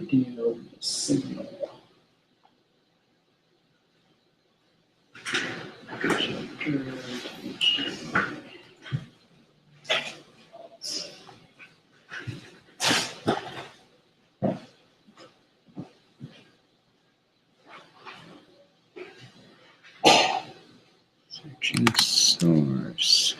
video signal. Searching source.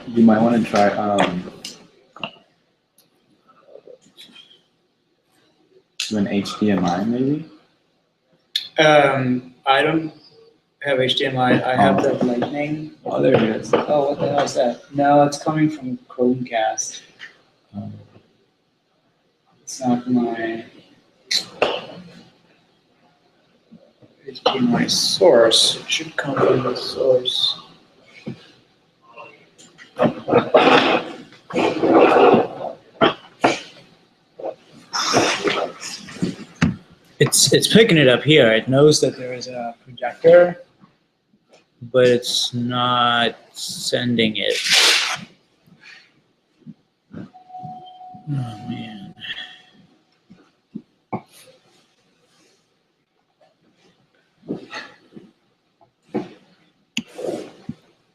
You might want to try do an HDMI maybe. I don't have HDMI. I have the Lightning. Oh, there it is. Oh, what the hell is that? No, it's coming from Chromecast. It's not my HDMI source. It should come from the source. It's picking it up here. It knows that there is a projector, but it's not sending it. Oh man.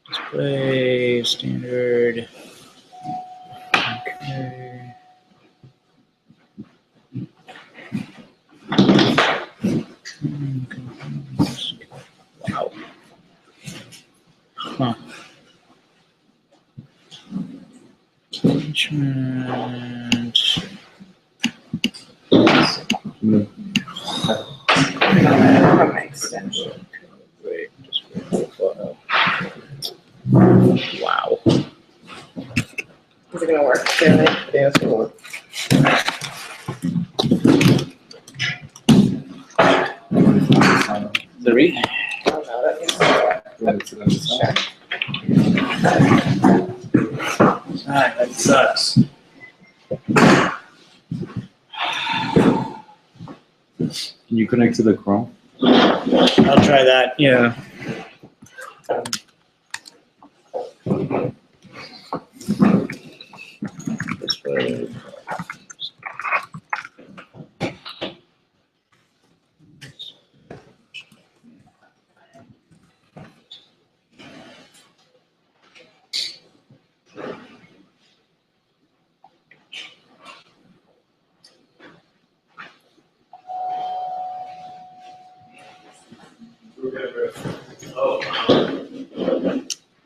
Display standard. Okay. Wow. Huh. Attachment. Extension. Wait, just wait for the photo. Wow. Is it gonna work? Really? Yeah, it's gonna work. The read? I don't know. That means Sure. Alright, that sucks. Can you connect to the Chrome? I'll try that, yeah.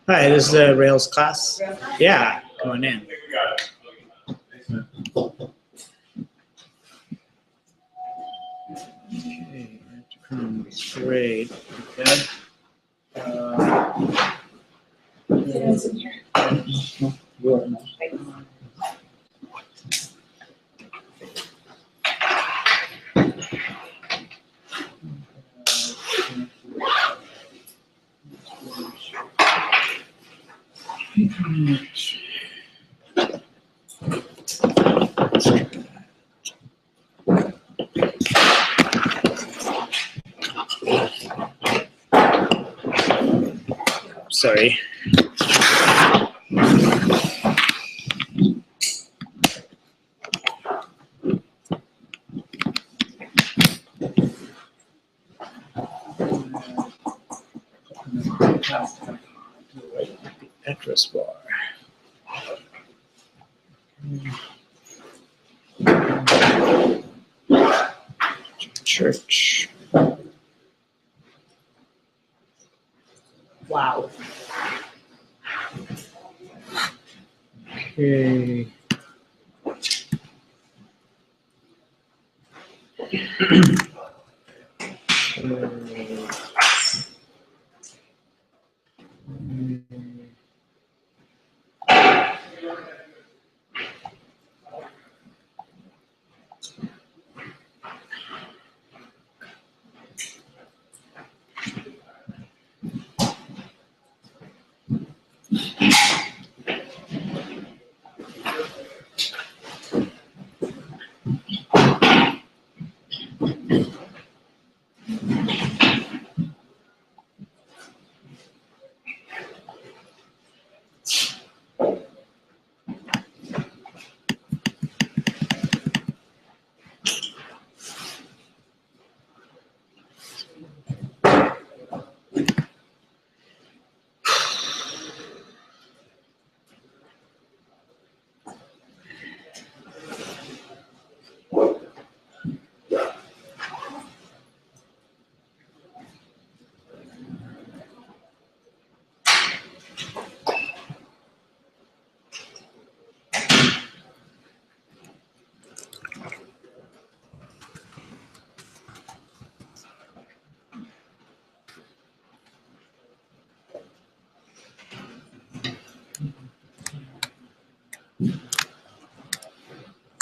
Hi, this is a Rails class. Yeah, come on in. Okay, great. Okay. Sorry. Address bar. Church. Wow. Okay.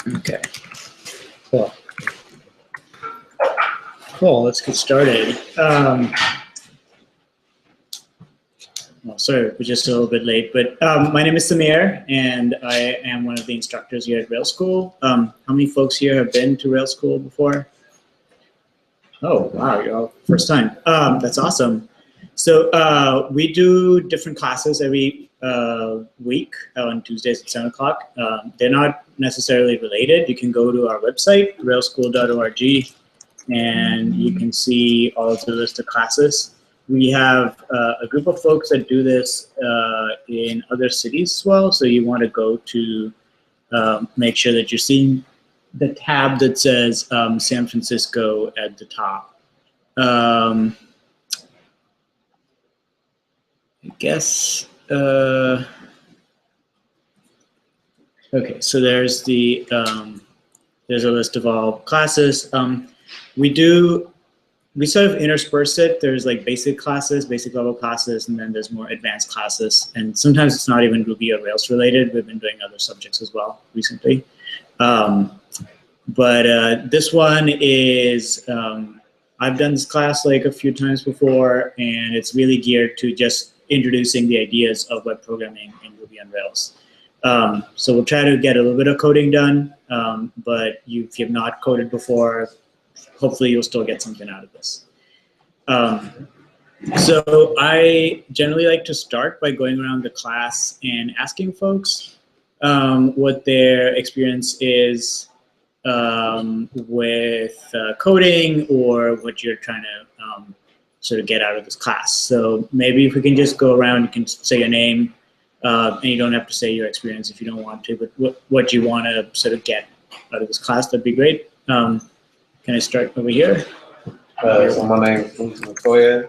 Okay. Cool. Cool. Let's get started. Well, sorry, we're just a little bit late, but my name is Samir, and I am one of the instructors here at Rails School. How many folks here have been to Rails School before? Oh, wow, you're all first time. That's awesome. So we do different classes every week on Tuesdays at 7 o'clock. They're not necessarily related. You can go to our website, railsschool.org, and you can see all of the list of classes. We have a group of folks that do this in other cities as well, so you want to go to make sure that you're seeing the tab that says San Francisco at the top. I guess, okay, so there's the, there's a list of all classes. We sort of intersperse it. There's like basic classes, basic level classes, and then there's more advanced classes. And sometimes it's not even Ruby or Rails related. We've been doing other subjects as well recently. But this one is, I've done this class like a few times before, and it's really geared to just introducing the ideas of web programming in Ruby on Rails. So we'll try to get a little bit of coding done, but if you've not coded before, hopefully you'll still get something out of this. So I generally like to start by going around the class and asking folks what their experience is with coding, or what you're trying to sort of get out of this class. So maybe if we can just go around, you can say your name, and you don't have to say your experience if you don't want to, but what you want to sort of get out of this class, that'd be great. Can I start over here? So my name is Bruce Montoya,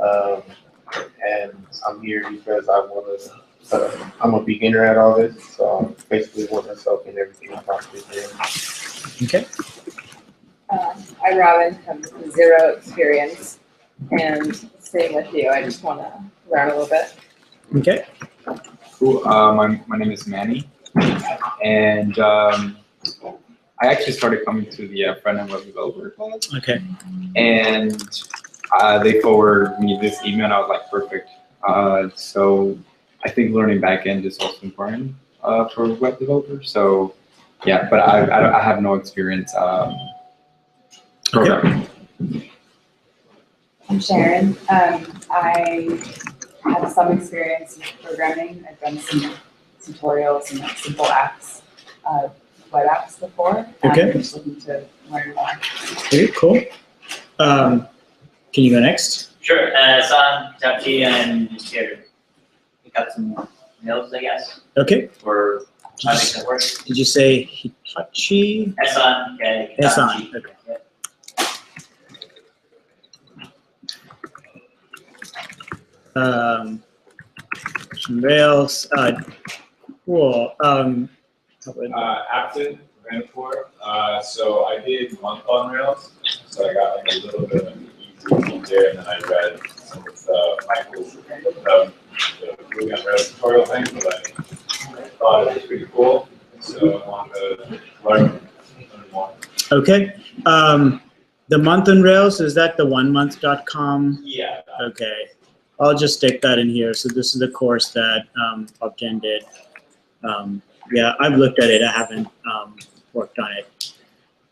and I'm here because I want to. I'm a beginner at all this, so I'm basically want to soak in everything I possibly can. Okay. I'm Robin, I'm zero experience, and same with you, I just wanna learn a little bit. Okay. Cool. My name is Manny, and I actually started coming to the front-end web developer class, Okay. and they forwarded me this email, and I was like, perfect. So I think learning backend is also important for web developers. So yeah, but I have no experience programming. I'm Sharon. I have some experience in programming. I've done some tutorials and simple apps, web apps before. Okay. I'm just looking to learn more. Okay, cool. Can you go next? Sure, Hassan Tachi, I'm just here to pick up some notes, I guess, Okay. for projects at work. Did you say Hitachi? Hassan, okay. Hassan, Hitachi. okay. Yep. Some Rails. Cool. Afton, Vanderpool. So I did month on Rails, so I got like a little bit of an easy read there, and then I read some of Michael's the Ruby on Rails tutorial thing, but I thought it was pretty cool, so I wanted to learn more. Okay. The month on Rails, is that the onemonth.com? Yeah. Okay. I'll just stick that in here. So this is the course that Upton did. Yeah, I've looked at it. I haven't worked on it.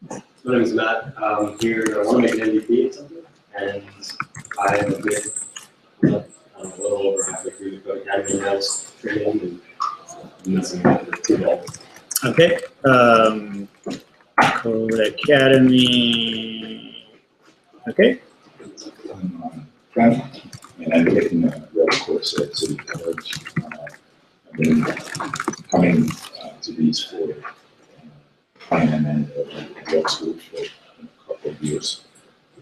My name is Matt. I'm here. I want to make an MVP or something, and I am a bit, a little over halfway through the Code Academy Rails training, and messing with the tool. Okay. Code Academy. Okay. And I'm taking a Rails course at City College. I've been coming to these for planning and Rails school for a couple of years.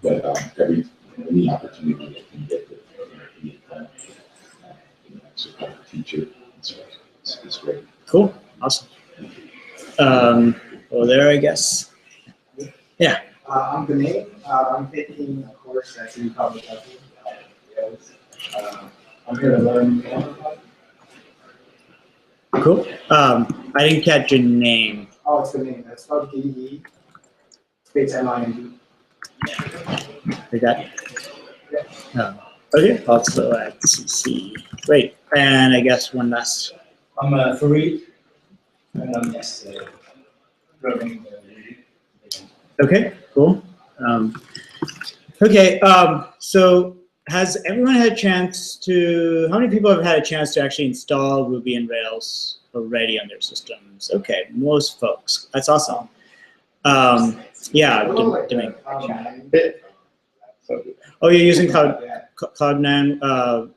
But any opportunity I can get to be a teacher, it's great. Cool. Awesome. Well, there, I guess. Yeah. I'm Benin. I'm taking a course at City College. I'm here to learn more. Cool. I didn't catch your name. Oh, it's Benin. That's spelled B-E, space M-I-N-D. I got it. Okay. Also at CC. Great. And I guess one last. I'm Fareed, and I'm just programming. Okay. Cool. Okay. So has everyone had a chance to? How many people have had a chance to actually install Ruby and Rails already on their systems? Okay, most folks. That's awesome. Yeah. Doing. Oh, you're using Cloud9.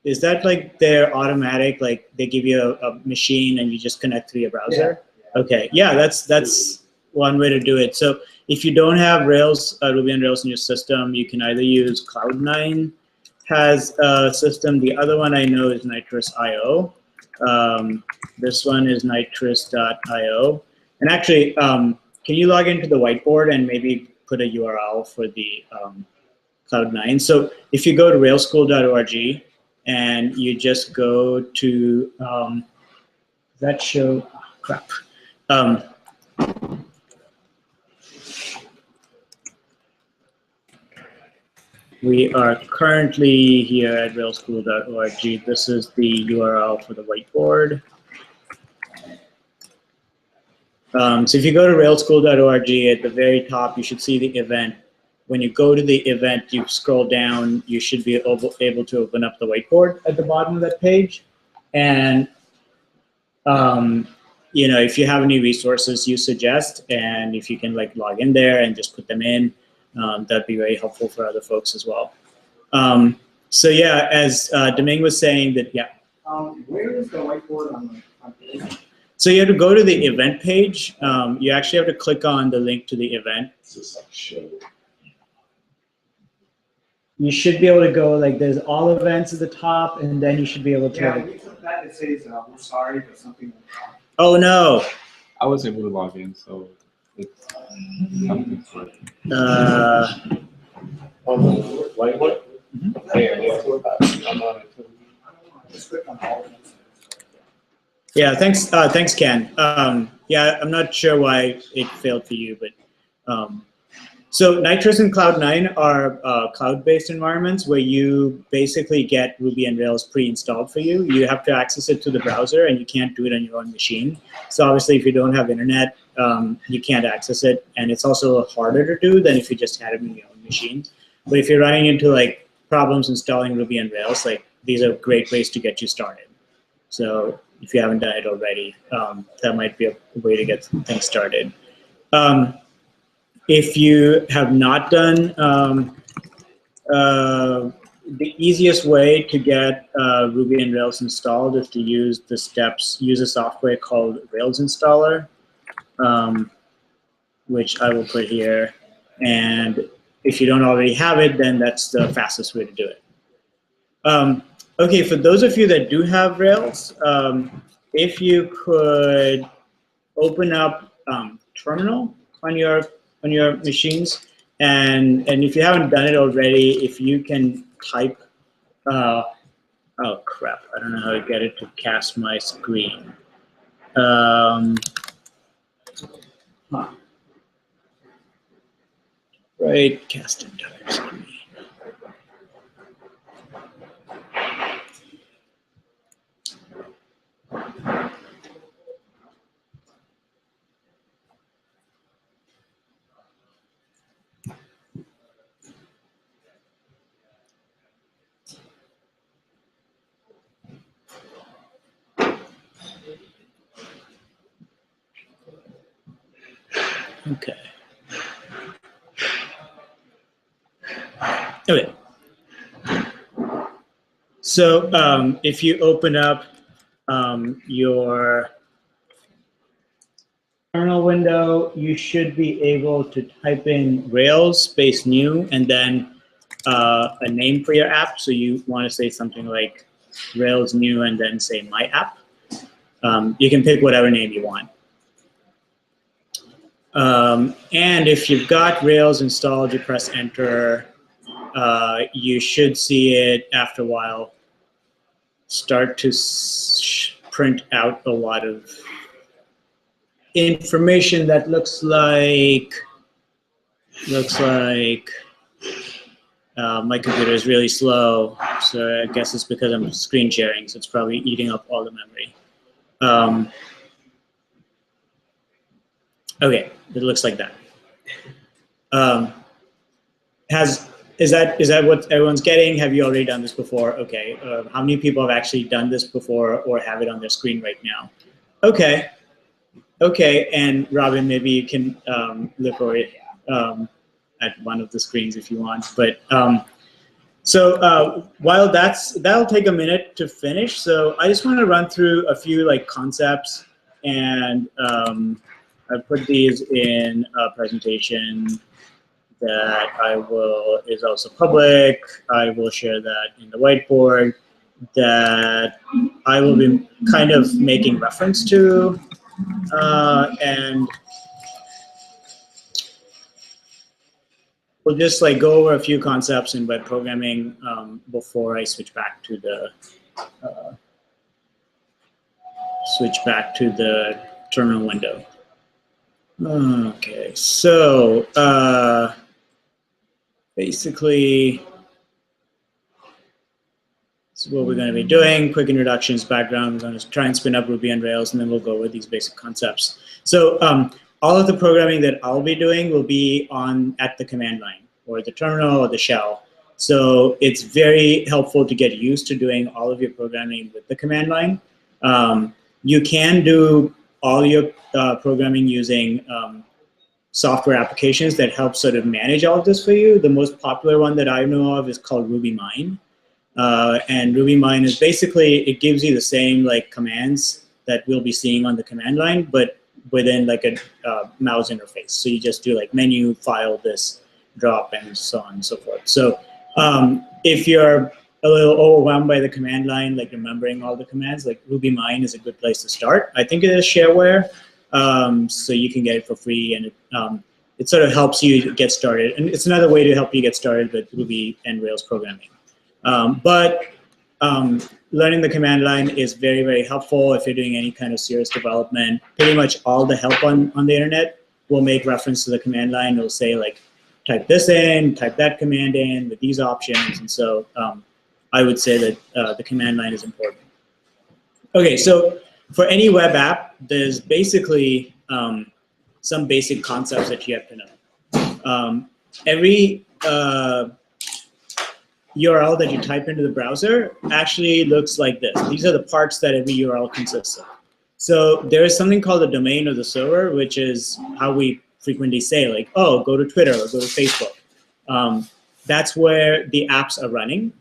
Is that like their automatic? Like they give you a machine and you just connect through your browser? Yeah. Okay. Yeah, that's one way to do it. So if you don't have Rails, Ruby on Rails in your system, you can either use Cloud9 has a system. The other one I know is Nitrous.io. This one is nitrous.io. And actually, can you log into the whiteboard and maybe put a URL for the Cloud9? So if you go to railschool.org and you just go to that show, oh, crap. We are currently here at railschool.org. This is the URL for the whiteboard. So if you go to railschool.org, at the very top, you should see the event. When you go to the event, you scroll down, you should be able to open up the whiteboard at the bottom of that page. And you know, if you have any resources you suggest, and if you can like log in there and just put them in, that'd be very helpful for other folks as well. So yeah, as Domingue was saying that, yeah. Where is the whiteboard on the page? So you have to go to the event page. You actually have to click on the link to the event. It's just like show. you should be able to go like there's all events at the top, and then you should be able to. Yeah, like, when you click that, it says, we're sorry, but something went wrong. oh no. I was able to log in, so it's something for it. On the white one? Yeah, I'm on it too. Just click on all of them. Yeah, thanks, Ken. Yeah, I'm not sure why it failed for you, but so Nitrous and Cloud9 are cloud-based environments where you basically get Ruby on Rails pre-installed for you. You have to access it to the browser, and you can't do it on your own machine. So obviously, if you don't have internet, you can't access it, and it's also harder to do than if you just had it on your own machine. But if you're running into like problems installing Ruby on Rails, like these are great ways to get you started. So if you haven't done it already, that might be a way to get things started. If you have not done, the easiest way to get Ruby on Rails installed is to use the steps, use a software called Rails Installer, which I will put here. And if you don't already have it, then that's the fastest way to do it. Okay, for those of you that do have Rails, if you could open up Terminal on your machines, and if you haven't done it already, if you can type, oh crap, I don't know how to get it to cast my screen. Right, cast entire screen. Okay. Okay. So if you open up your terminal window, you should be able to type in Rails space new and then a name for your app. So you want to say something like Rails new and then say my app. You can pick whatever name you want. And if you've got Rails installed, you press enter. You should see it after a while start to print out a lot of information that looks like my computer is really slow, so I guess it's because I'm screen sharing, so it's probably eating up all the memory. Okay, it looks like that. Is that what everyone's getting? Have you already done this before? Okay. How many people have actually done this before or have it on their screen right now? Okay. Okay. And Robin, maybe you can look over it at one of the screens if you want. But so while that'll take a minute to finish. So I just want to run through a few like concepts, and I put these in a presentation that is also public. I will share that in the whiteboard that I will be kind of making reference to, and we'll just like go over a few concepts in web programming before I switch back to the terminal window. Okay, so basically, this is what we're going to be doing. Quick introductions, background. We're going to try and spin up Ruby on Rails, and then we'll go over these basic concepts. So all of the programming that I'll be doing will be at the command line, or the terminal, or the shell. So it's very helpful to get used to doing all of your programming with the command line. You can do all your programming using software applications that help sort of manage all of this for you. The most popular one that I know of is called RubyMine. And RubyMine is basically, it gives you the same like commands that we'll be seeing on the command line, but within like a mouse interface. So you just do like menu, file, this, drop, and so on and so forth. So If you're a little overwhelmed by the command line, like remembering all the commands, like RubyMine is a good place to start. I think it is shareware, so you can get it for free, and it sort of helps you get started. And it's another way to help you get started with Ruby and Rails programming. Learning the command line is very, very helpful if you're doing any kind of serious development. Pretty much all the help on the internet will make reference to the command line. It'll say like, type this in, type that command in with these options. And so I would say that the command line is important. Okay, so for any web app, there's basically some basic concepts that you have to know. Every URL that you type into the browser actually looks like this. These are the parts that every URL consists of. So there is something called the domain of the server, which is how we frequently say, like, oh, go to Twitter or go to Facebook. That's where the apps are running.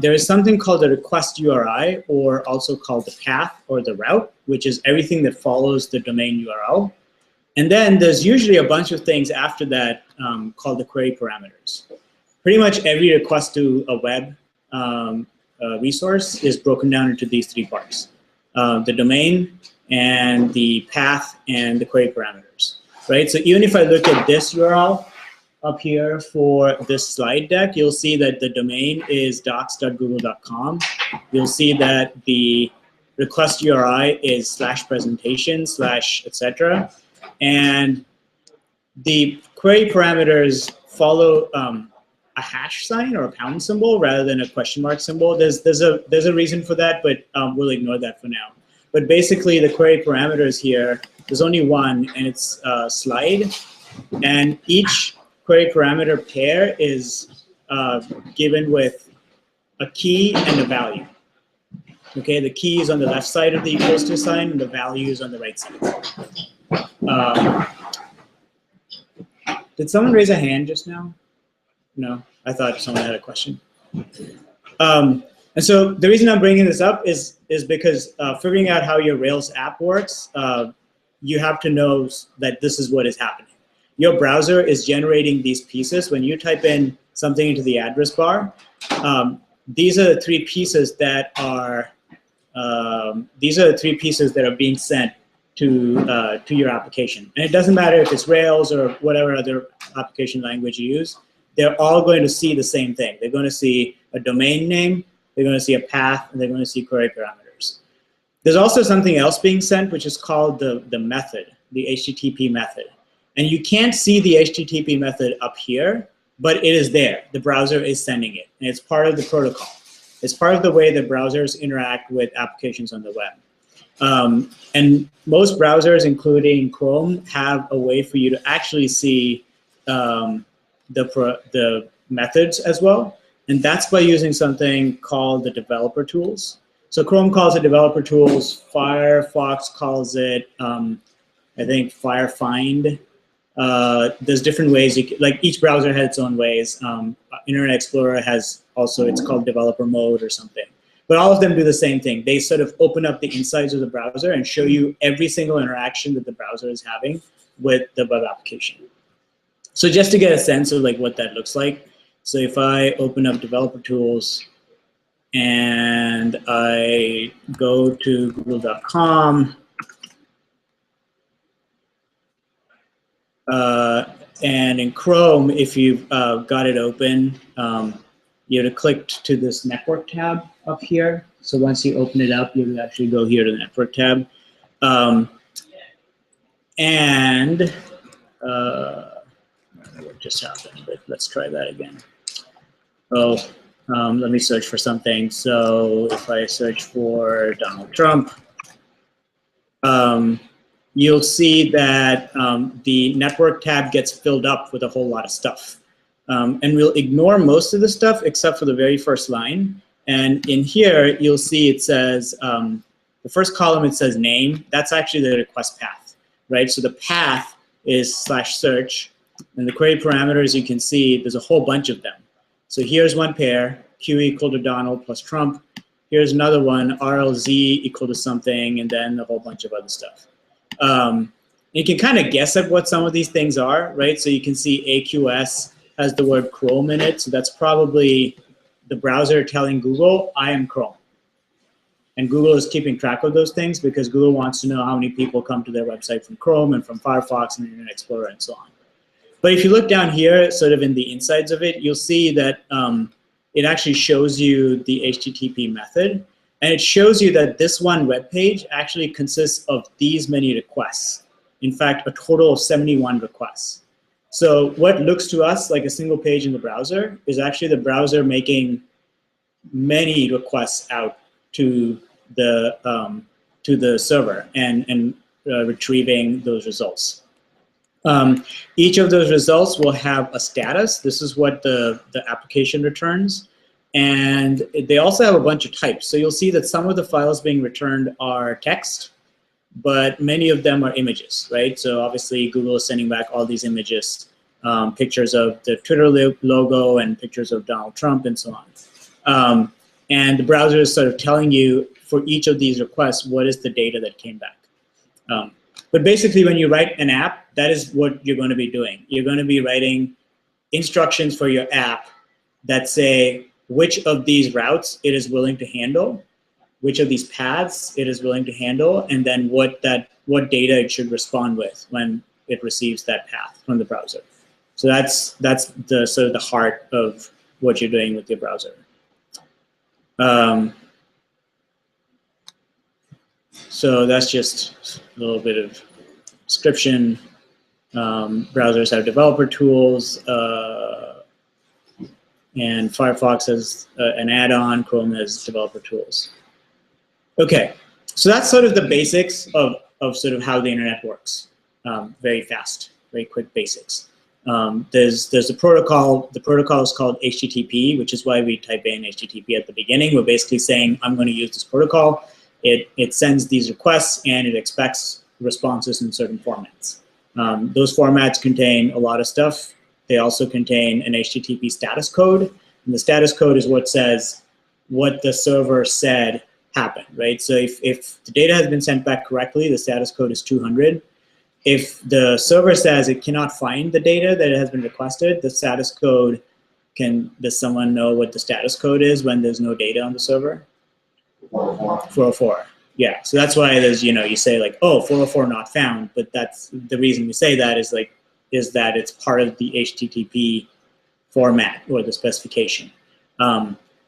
There is something called the request URI, or also called the path or the route, which is everything that follows the domain URL. And then there's usually a bunch of things after that called the query parameters. Pretty much every request to a web resource is broken down into these three parts: the domain, and the path, and the query parameters. Right? So even if I look at this URL up here for this slide deck, you'll see that the domain is docs.google.com. You'll see that the request URI is /presentation/ etc. And the query parameters follow a hash sign or a pound symbol rather than a question mark symbol. There's a reason for that, but we'll ignore that for now. But basically, the query parameters here, there's only one, and it's slide. And each query parameter pair is given with a key and a value. Okay, the key is on the left side of the equals to sign, and the value is on the right side. Did someone raise a hand just now? No, I thought someone had a question. And so the reason I'm bringing this up is because figuring out how your Rails app works, you have to know that this is what is happening. Your browser is generating these pieces. When you type in something into the address bar, these are the three pieces that are being sent to your application. And it doesn't matter if it's Rails or whatever other application language you use. They're all going to see the same thing. They're going to see a domain name, they're going to see a path, and they're going to see query parameters. There's also something else being sent, which is called the method, the HTTP method. And you can't see the HTTP method up here, but it is there. The browser is sending it, and it's part of the protocol. It's part of the way that browsers interact with applications on the web. And most browsers, including Chrome, have a way for you to actually see the methods as well. And that's by using something called the developer tools. So Chrome calls it developer tools. Firefox calls it, I think, Firefind. There's different ways. Like each browser has its own ways. Internet Explorer has also, it's called developer mode or something. But all of them do the same thing. They sort of open up the insides of the browser and show you every single interaction that the browser is having with the web application. So just to get a sense of like what that looks like. So if I open up developer tools and I go to google.com, and in Chrome, if you've got it open, you have to click to this network tab up here. So once you open it up, you actually go here to the network tab. I don't know what just happened, but let's try that again. Oh, let me search for something. So if I search for Donald Trump, you'll see that the network tab gets filled up with a whole lot of stuff. And we'll ignore most of the stuff except for the very first line. And in here, you'll see it says, the first column, it says name. That's actually the request path, right? So the path is /search. And the query parameters, you can see there's a whole bunch of them. So here's one pair, Q equal to Donald plus Trump. Here's another one, RLZ equal to something, and then a whole bunch of other stuff. You can kind of guess at what some of these things are, right? So you can see AQS has the word Chrome in it, so that's probably the browser telling Google, I am Chrome. And Google is keeping track of those things because Google wants to know how many people come to their website from Chrome and from Firefox and Internet Explorer and so on. But if you look down here, sort of in the insides of it, you'll see that it actually shows you the HTTP method. And it shows you that this one web page actually consists of these many requests. In fact, a total of 71 requests. So what looks to us like a single page in the browser is actually the browser making many requests out to the server and retrieving those results. Each of those results will have a status. This is what the application returns. And they also have a bunch of types. So you'll see that some of the files being returned are text, but many of them are images, right? So obviously Google is sending back all these images, pictures of the Twitter logo and pictures of Donald Trump and so on. And the browser is sort of telling you for each of these requests, what is the data that came back. But basically when you write an app, that is what you're going to be doing. You're going to be writing instructions for your app that say which of these routes it is willing to handle, which of these paths it is willing to handle, and then what data it should respond with when it receives that path from the browser. So that's the sort of the heart of what you're doing with your browser. So that's just a little bit of description. Browsers have developer tools, and Firefox has an add-on, Chrome has developer tools. Okay, so that's sort of the basics of sort of how the internet works. Very fast, very quick basics. There's a protocol. The protocol is called HTTP, which is why we type in HTTP at the beginning. We're basically saying, I'm going to use this protocol. It sends these requests, and it expects responses in certain formats. Those formats contain a lot of stuff. They also contain an HTTP status code. And the status code is what says what the server said happened, right? So if the data has been sent back correctly, the status code is 200. If the server says it cannot find the data that has been requested, the status code does someone know what the status code is when there's no data on the server? 404. Yeah, so that's why there's, you say like, oh, 404 not found, but that's the reason we say that is that it's part of the HTTP format or the specification,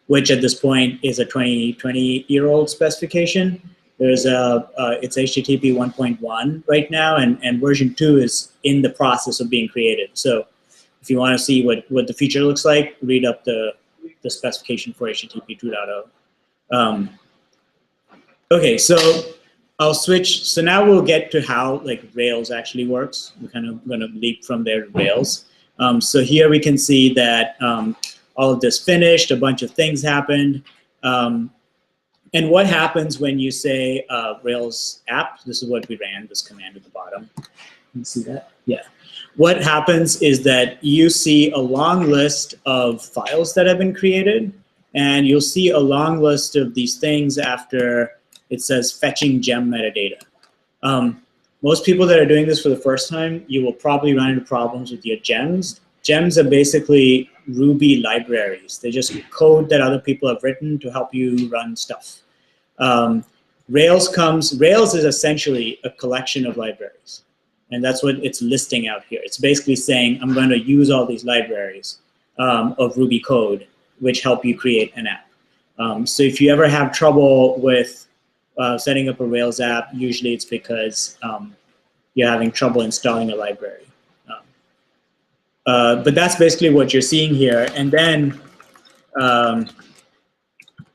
which at this point is a 20-year-old specification. There's it's HTTP 1.1 right now, and version 2 is in the process of being created. So if you want to see what the future looks like, read up the specification for HTTP 2.0. Okay, so I'll switch. So now we'll get to how Rails actually works. We're kind of going to leap from there to Rails. So here we can see that all of this finished. A bunch of things happened. And what happens when you say Rails app? This is what we ran, this command at the bottom. Can you see that? Yeah. What happens is that you see a long list of files that have been created, and you'll see a long list of these things after it says fetching gem metadata. Most people that are doing this for the first time, you will probably run into problems with your gems. Gems are basically Ruby libraries. They're just code that other people have written to help you run stuff. Rails is essentially a collection of libraries. And that's what it's listing out here. It's basically saying, I'm going to use all these libraries of Ruby code, which help you create an app. So if you ever have trouble with setting up a Rails app, usually it's because you're having trouble installing a library. But that's basically what you're seeing here. And then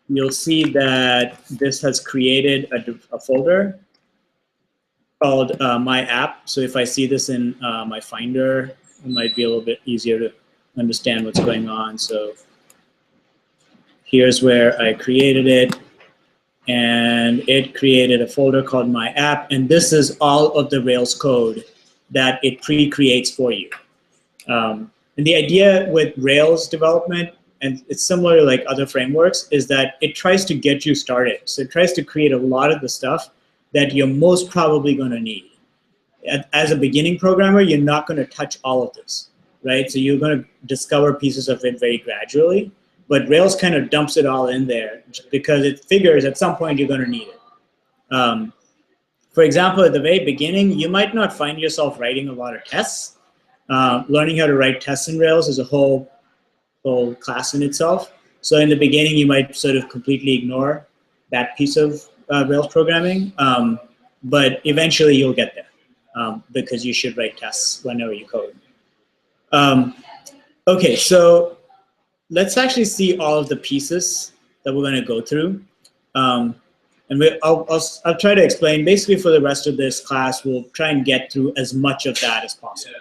you'll see that this has created a folder called My App. So if I see this in my Finder, it might be a little bit easier to understand what's going on. So here's where I created it. And it created a folder called My App. And this is all of the Rails code that it pre-creates for you. And the idea with Rails development, and it's similar to like other frameworks, is that it tries to get you started. So it tries to create a lot of the stuff that you're most probably going to need. As a beginning programmer, you're not going to touch all of this. right? So you're going to discover pieces of it very gradually, but Rails kind of dumps it all in there because it figures at some point you're going to need it. For example, at the very beginning, you might not find yourself writing a lot of tests. Learning how to write tests in Rails is a whole class in itself. So in the beginning, you might sort of completely ignore that piece of Rails programming, but eventually you'll get there because you should write tests whenever you code. Okay, so let's actually see all of the pieces that we're going to go through. And I'll try to explain. Basically, for the rest of this class, we'll try and get through as much of that as possible,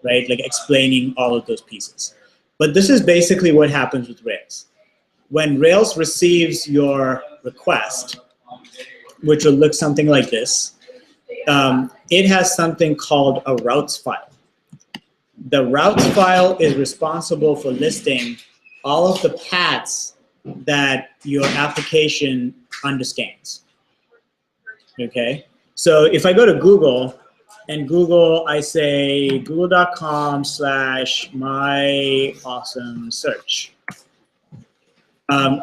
right? Like explaining all of those pieces. But this is basically what happens with Rails. When Rails receives your request, which will look something like this, it has something called a routes file. The routes file is responsible for listing all of the paths that your application understands. Okay, so if I go to Google and Google, I say google.com/myAwesomeSearch.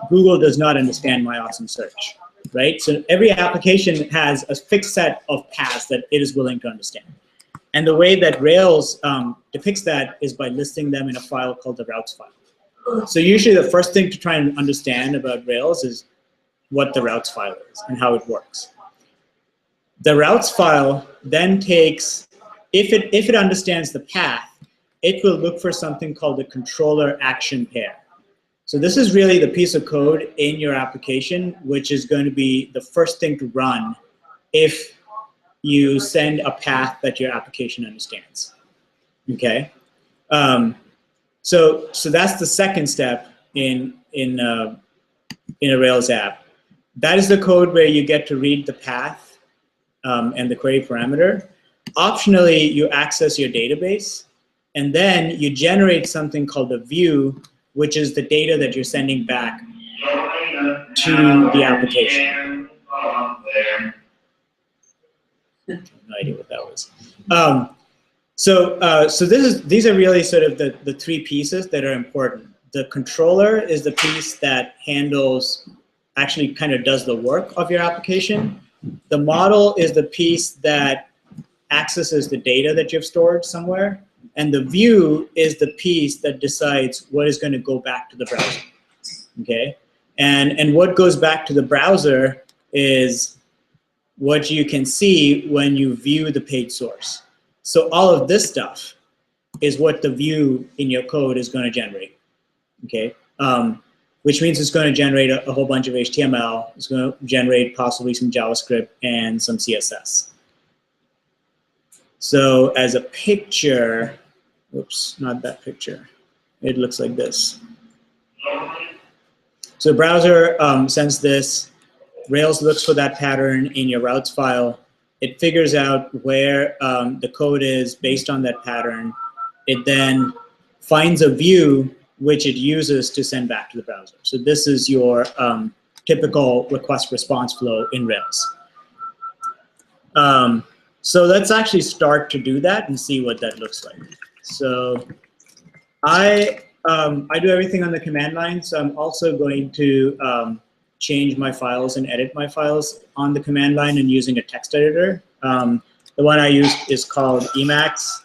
Google does not understand my awesome search, right? So every application has a fixed set of paths that it is willing to understand. And the way that Rails depicts that is by listing them in a file called the routes file. So usually the first thing to try and understand about Rails is what the routes file is and how it works. The routes file then takes, if it understands the path, it will look for something called the controller action pair. So this is really the piece of code in your application, which is going to be the first thing to run if you send a path that your application understands. Okay, so that's the second step in a Rails app. That is the code where you get to read the path and the query parameter. Optionally, you access your database, and then you generate something called a view, which is the data that you're sending back to the application. I have no idea what that was. So these are really sort of the three pieces that are important. The controller is the piece that handles, actually kind of does the work of your application. The model is the piece that accesses the data that you've stored somewhere. And the view is the piece that decides what is going to go back to the browser. Okay? And what goes back to the browser is what you can see when you view the page source. So all of this stuff is what the view in your code is going to generate. Okay? Which means it's going to generate a whole bunch of HTML. It's going to generate possibly some JavaScript and some CSS. So as a picture, oops, not that picture. It looks like this. So browser sends this. Rails looks for that pattern in your routes file. It figures out where the code is based on that pattern. It then finds a view which it uses to send back to the browser. So this is your typical request response flow in Rails. So let's actually start to do that and see what that looks like. So I do everything on the command line, so I'm also going to change my files and edit my files on the command line and using a text editor. The one I use is called Emacs.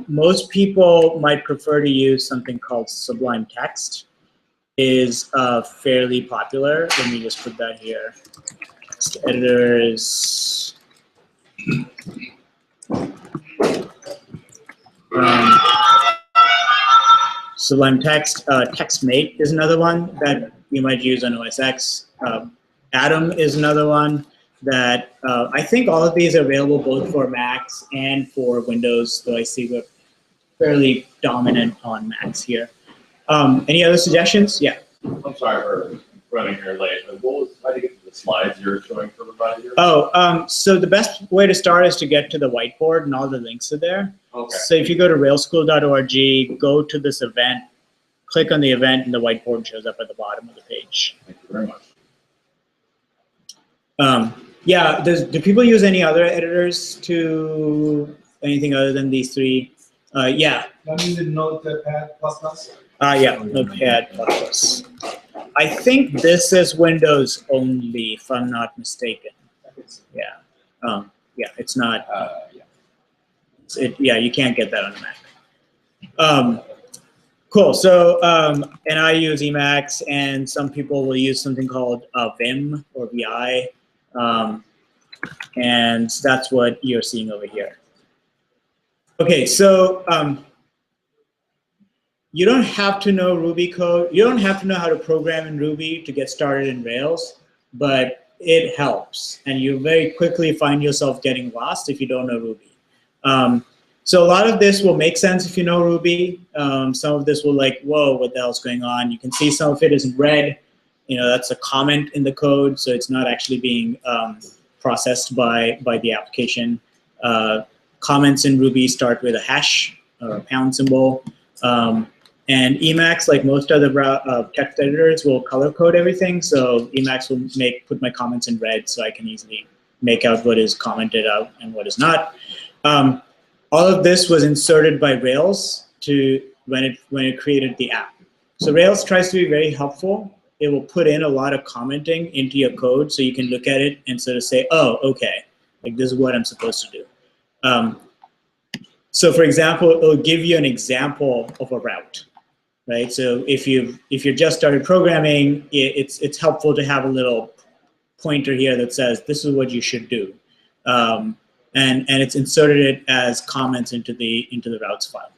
Most people might prefer to use something called Sublime Text. It is fairly popular. Let me just put that here. Text editor is Sublime Text. TextMate is another one that you might use on OS X. Atom is another one that I think all of these are available both for Macs and for Windows, though I see we're fairly dominant on Macs here. Any other suggestions? Yeah. I'm sorry for running here late, but what was, how do you get to the slides you're showing for everybody here? Oh, so the best way to start is to get to the whiteboard, and all the links are there. Okay. So if you go to railschool.org, go to this event, click on the event, and the whiteboard shows up at the bottom of the page. Thank you very much. Yeah, do people use any other editors to anything other than these three? Yeah. That means in Notepad plus. Yeah, Notepad++. I think this is Windows only, if I'm not mistaken. Yeah. Yeah, it's not. Yeah, you can't get that on the Mac. Cool. So, and I use Emacs, and some people will use something called Vim or VI, and that's what you're seeing over here. Okay, so you don't have to know Ruby code. You don't have to know how to program in Ruby to get started in Rails, but it helps, and you very quickly find yourself getting lost if you don't know Ruby. So a lot of this will make sense if you know Ruby. Some of this will like, whoa, what the hell's going on? You can see some of it is in red. You know, that's a comment in the code, so it's not actually being processed by the application. Comments in Ruby start with a hash or a pound symbol. And Emacs, like most other text editors, will color code everything. So Emacs will put my comments in red so I can easily make out what is commented out and what is not. All of this was inserted by Rails when it created the app. So Rails tries to be very helpful. It will put in a lot of commenting into your code so you can look at it and sort of say, oh, okay, like this is what I'm supposed to do. So for example, it will give you an example of a route, right? So if you just started programming, it's helpful to have a little pointer here that says this is what you should do. And it's inserted it as comments into the routes file.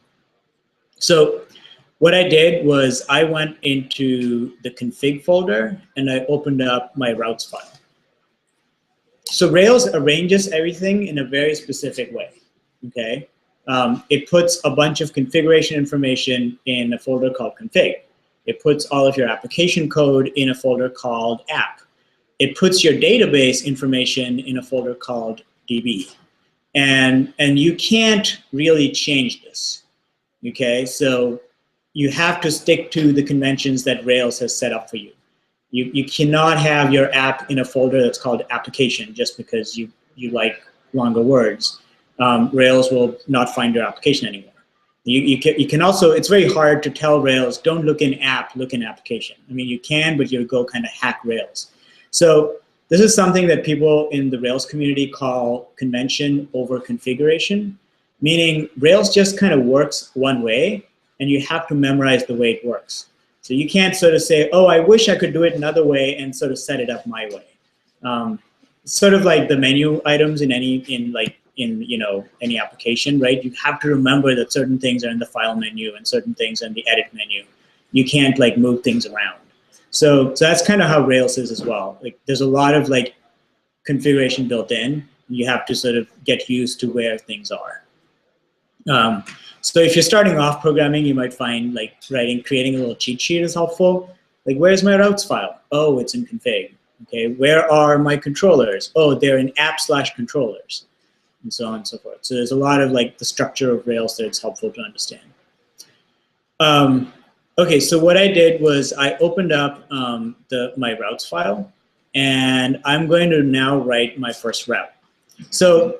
So what I did was I went into the config folder and I opened up my routes file. So Rails arranges everything in a very specific way, okay? It puts a bunch of configuration information in a folder called config. It puts all of your application code in a folder called app. It puts your database information in a folder called DB. And you can't really change this, okay? So you have to stick to the conventions that Rails has set up for you. You cannot have your app in a folder that's called application just because you like longer words. Rails will not find your application anymore. You can also, it's very hard to tell Rails, don't look in app, look in application. I mean, you can, but you go kind of hack Rails. So this is something that people in the Rails community call convention over configuration, meaning Rails just kind of works one way, and you have to memorize the way it works. So you can't sort of say, oh, I wish I could do it another way and sort of set it up my way. Sort of like the menu items in any application, right? You have to remember that certain things are in the file menu and certain things are in the edit menu. You can't like move things around. So that's kind of how Rails is as well. Like there's a lot of like configuration built in. You have to sort of get used to where things are. So if you're starting off programming, you might find like creating a little cheat sheet is helpful. Like where's my routes file? Oh, it's in config. Okay, where are my controllers? Oh, they're in app/controllers, and so on and so forth. So there's a lot of like the structure of Rails that it's helpful to understand. Okay, so what I did was I opened up my routes file, and I'm going to now write my first route. So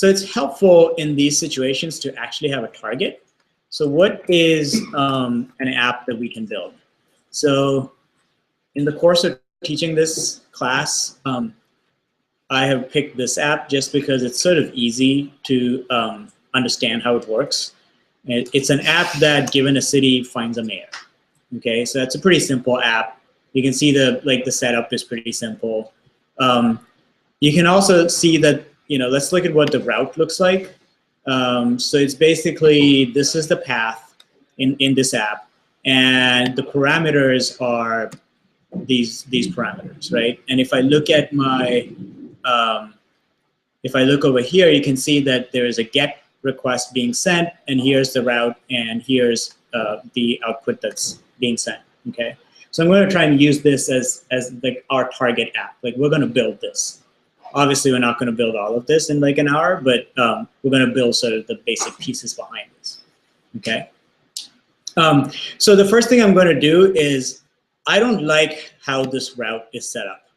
it's helpful in these situations to actually have a target. So what is an app that we can build? So in the course of teaching this class, I have picked this app just because it's sort of easy to understand how it works. It's an app that, given a city, finds a mayor. Okay, so that's a pretty simple app. You can see the setup is pretty simple. You can also see that, let's look at what the route looks like. So it's basically, this is the path in this app, and the parameters are these parameters, right? And if I look at my, if I look over here, you can see that there is a get request being sent, and here's the route, and here's the output that's being sent, okay? So I'm going to try and use this as like our target app. Like we're going to build this. Obviously, we're not going to build all of this in like an hour, but we're going to build sort of the basic pieces behind this, okay? So the first thing I'm going to do is, I don't like how this route is set up.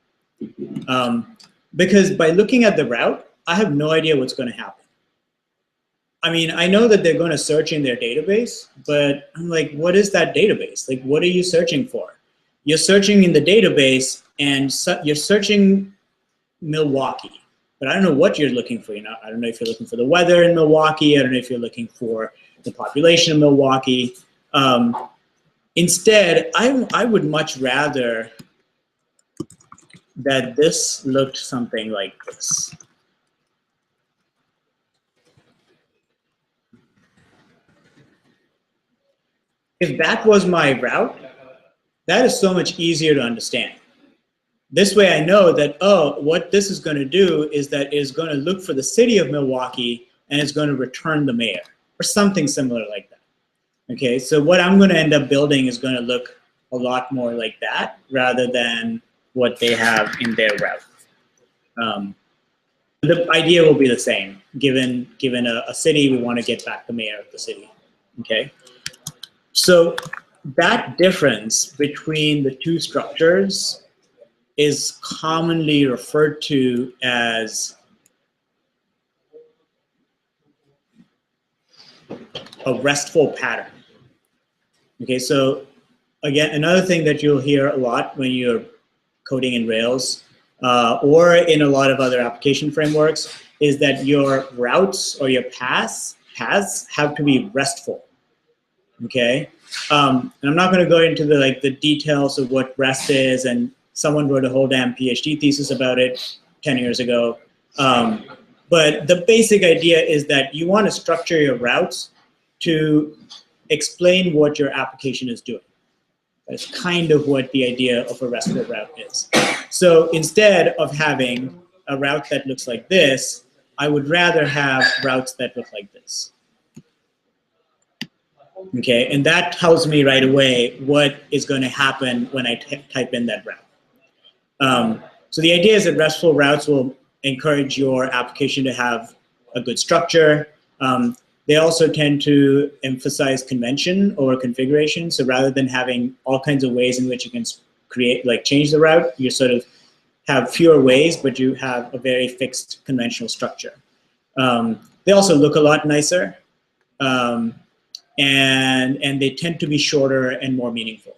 Because by looking at the route, I have no idea what's going to happen. I mean, I know that they're going to search in their database, but I'm like, what is that database? Like, what are you searching for? You're searching in the database, and you're searching Milwaukee, but I don't know what you're looking for. I don't know if you're looking for the weather in Milwaukee. I don't know if you're looking for the population of Milwaukee. Instead, I would much rather that this looked something like this. If that was my route, that is so much easier to understand. This way I know that, oh, what this is going to do is that it's going to look for the city of Milwaukee and it's going to return the mayor, or something similar like that. Okay, so what I'm going to end up building is going to look a lot more like that rather than what they have in their route. The idea will be the same. Given a city, we want to get back the mayor of the city. Okay, so that difference between the two structures is commonly referred to as a RESTful pattern. Okay, so again, another thing that you'll hear a lot when you're coding in Rails or in a lot of other application frameworks is that your routes or your paths have to be RESTful. Okay, and I'm not going to go into the details of what REST is, and someone wrote a whole damn PhD thesis about it 10 years ago. But the basic idea is that you want to structure your routes to explain what your application is doing. That's kind of what the idea of a RESTful route is. So instead of having a route that looks like this, I would rather have routes that look like this. Okay, and that tells me right away what is going to happen when I type in that route. So the idea is that RESTful routes will encourage your application to have a good structure. They also tend to emphasize convention over configuration. So rather than having all kinds of ways in which you can change the route, you sort of have fewer ways, but you have a very fixed conventional structure. They also look a lot nicer. And they tend to be shorter and more meaningful,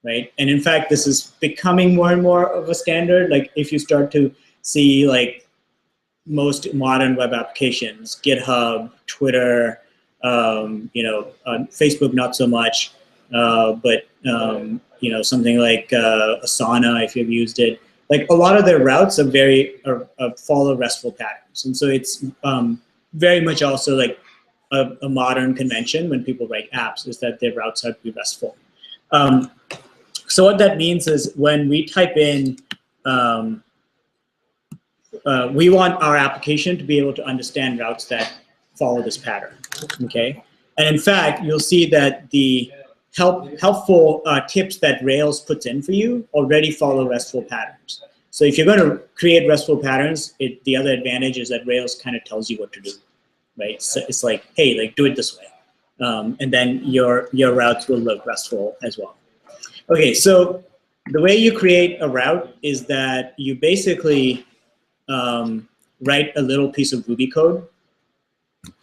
right? And in fact, this is becoming more and more of a standard. Like if you start to see most modern web applications, GitHub, Twitter, Facebook not so much, but something like Asana, if you've used it. Like a lot of their routes are follow RESTful patterns, and so it's very much also like a modern convention when people write apps is that their routes have to be RESTful. So what that means is when we type in, we want our application to be able to understand routes that follow this pattern, okay? And in fact, you'll see that the helpful tips that Rails puts in for you already follow RESTful patterns. So if you're going to create RESTful patterns, the other advantage is that Rails kind of tells you what to do. Right, so it's like, hey, do it this way, and then your routes will look RESTful as well. Okay, so the way you create a route is that you basically write a little piece of Ruby code,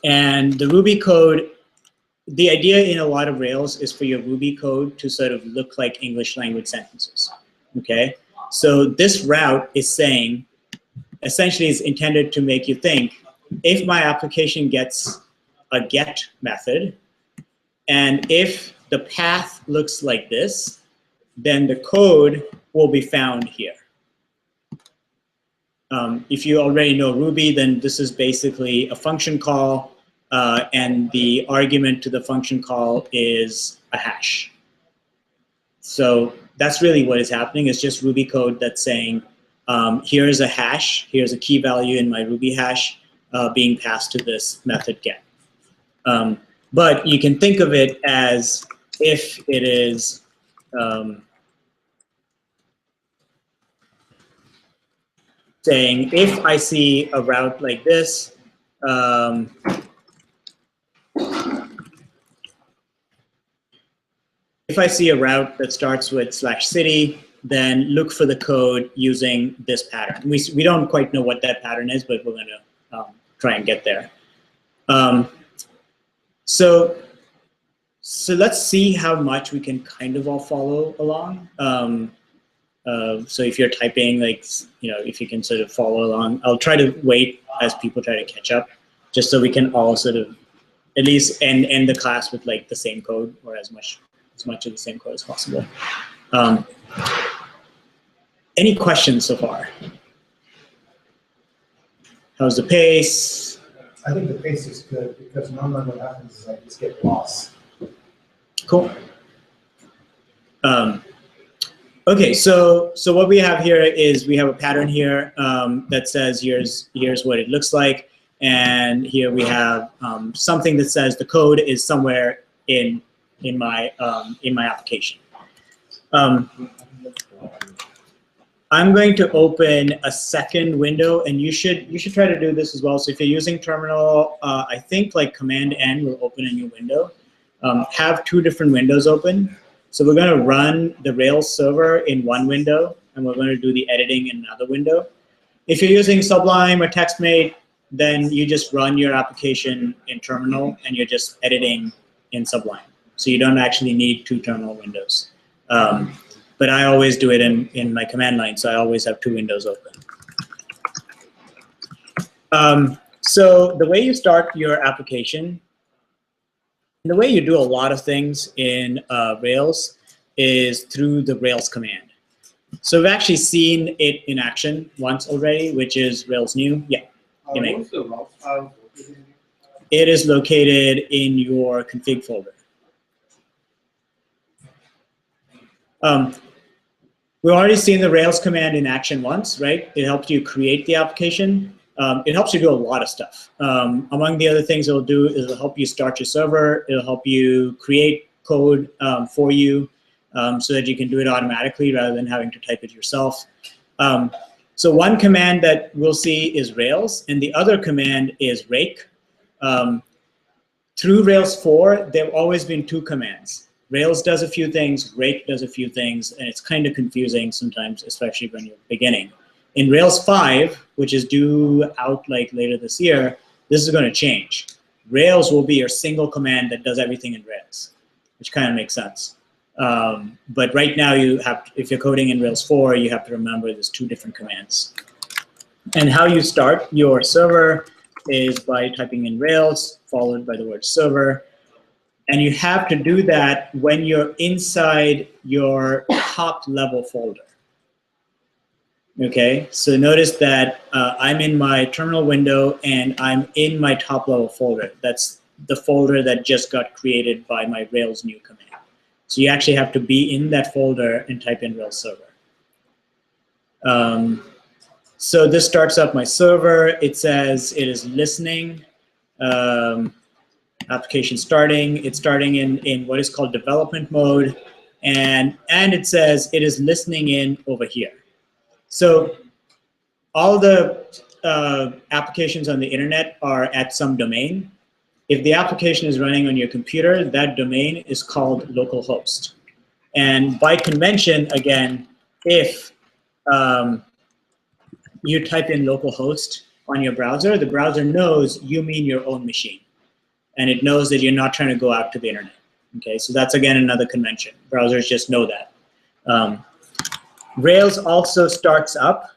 and the Ruby code, the idea in a lot of Rails is for your Ruby code to sort of look like English language sentences. Okay, so this route is saying, essentially, is intended to make you think, if my application gets a get method, and if the path looks like this, then the code will be found here. If you already know Ruby, then this is basically a function call, and the argument to the function call is a hash. So that's really what is happening. It's just Ruby code that's saying, here's a hash, here's a key value in my Ruby hash, being passed to this method get. But you can think of it as if it is saying, if I see a route like this, if I see a route that starts with /city, then look for the code using this pattern. We don't quite know what that pattern is, but we're going to try and get there. So let's see how much we can kind of all follow along. So if you're typing, like, if you can sort of follow along, I'll try to wait as people try to catch up, just so we can all sort of at least end the class with like the same code, or as much of the same code as possible. Any questions so far? How's the pace? I think the pace is good because normally what happens is I just get lost. Cool. Okay, so what we have here is we have a pattern here that says here's what it looks like, and here we have something that says the code is somewhere in my application. I'm going to open a second window, and you should try to do this as well. So if you're using terminal, I think like Command N will open a new window. Have two different windows open. So we're going to run the Rails server in one window, and we're going to do the editing in another window. If you're using Sublime or TextMate, then you just run your application in terminal, and you're just editing in Sublime. So you don't actually need two terminal windows. But I always do it in my command line, so I always have two windows open. So the way you start your application, the way you do a lot of things in Rails is through the Rails command. So we've actually seen it in action once already, which is Rails new. Yeah. What's the Rails file located in? It is located in your config folder. We've already seen the Rails command in action once, right? It helps you create the application. It helps you do a lot of stuff. Among the other things it'll do is it'll help you start your server. It'll help you create code for you so that you can do it automatically rather than having to type it yourself. So one command that we'll see is Rails, and the other command is rake. Through Rails 4, there have always been two commands. Rails does a few things, rake does a few things, and it's kind of confusing sometimes, especially when you're beginning. In Rails 5, which is due out like later this year, this is going to change. Rails will be your single command that does everything in Rails, which kind of makes sense. But right now, if you're coding in Rails 4, you have to remember there's two different commands. And how you start your server is by typing in Rails, followed by the word server. And you have to do that when you're inside your top level folder. Okay, so notice that I'm in my terminal window and I'm in my top level folder. That's the folder that just got created by my Rails new command. So you actually have to be in that folder and type in Rails server. So this starts up my server. It says it is listening. Application starting. It's starting in what is called development mode. And it says it is listening in over here. So all the applications on the internet are at some domain. If the application is running on your computer, that domain is called localhost. And by convention, again, if you type in localhost on your browser, the browser knows you mean your own machine. And it knows that you're not trying to go out to the internet. Okay, so that's, again, another convention. Browsers just know that. Rails also starts up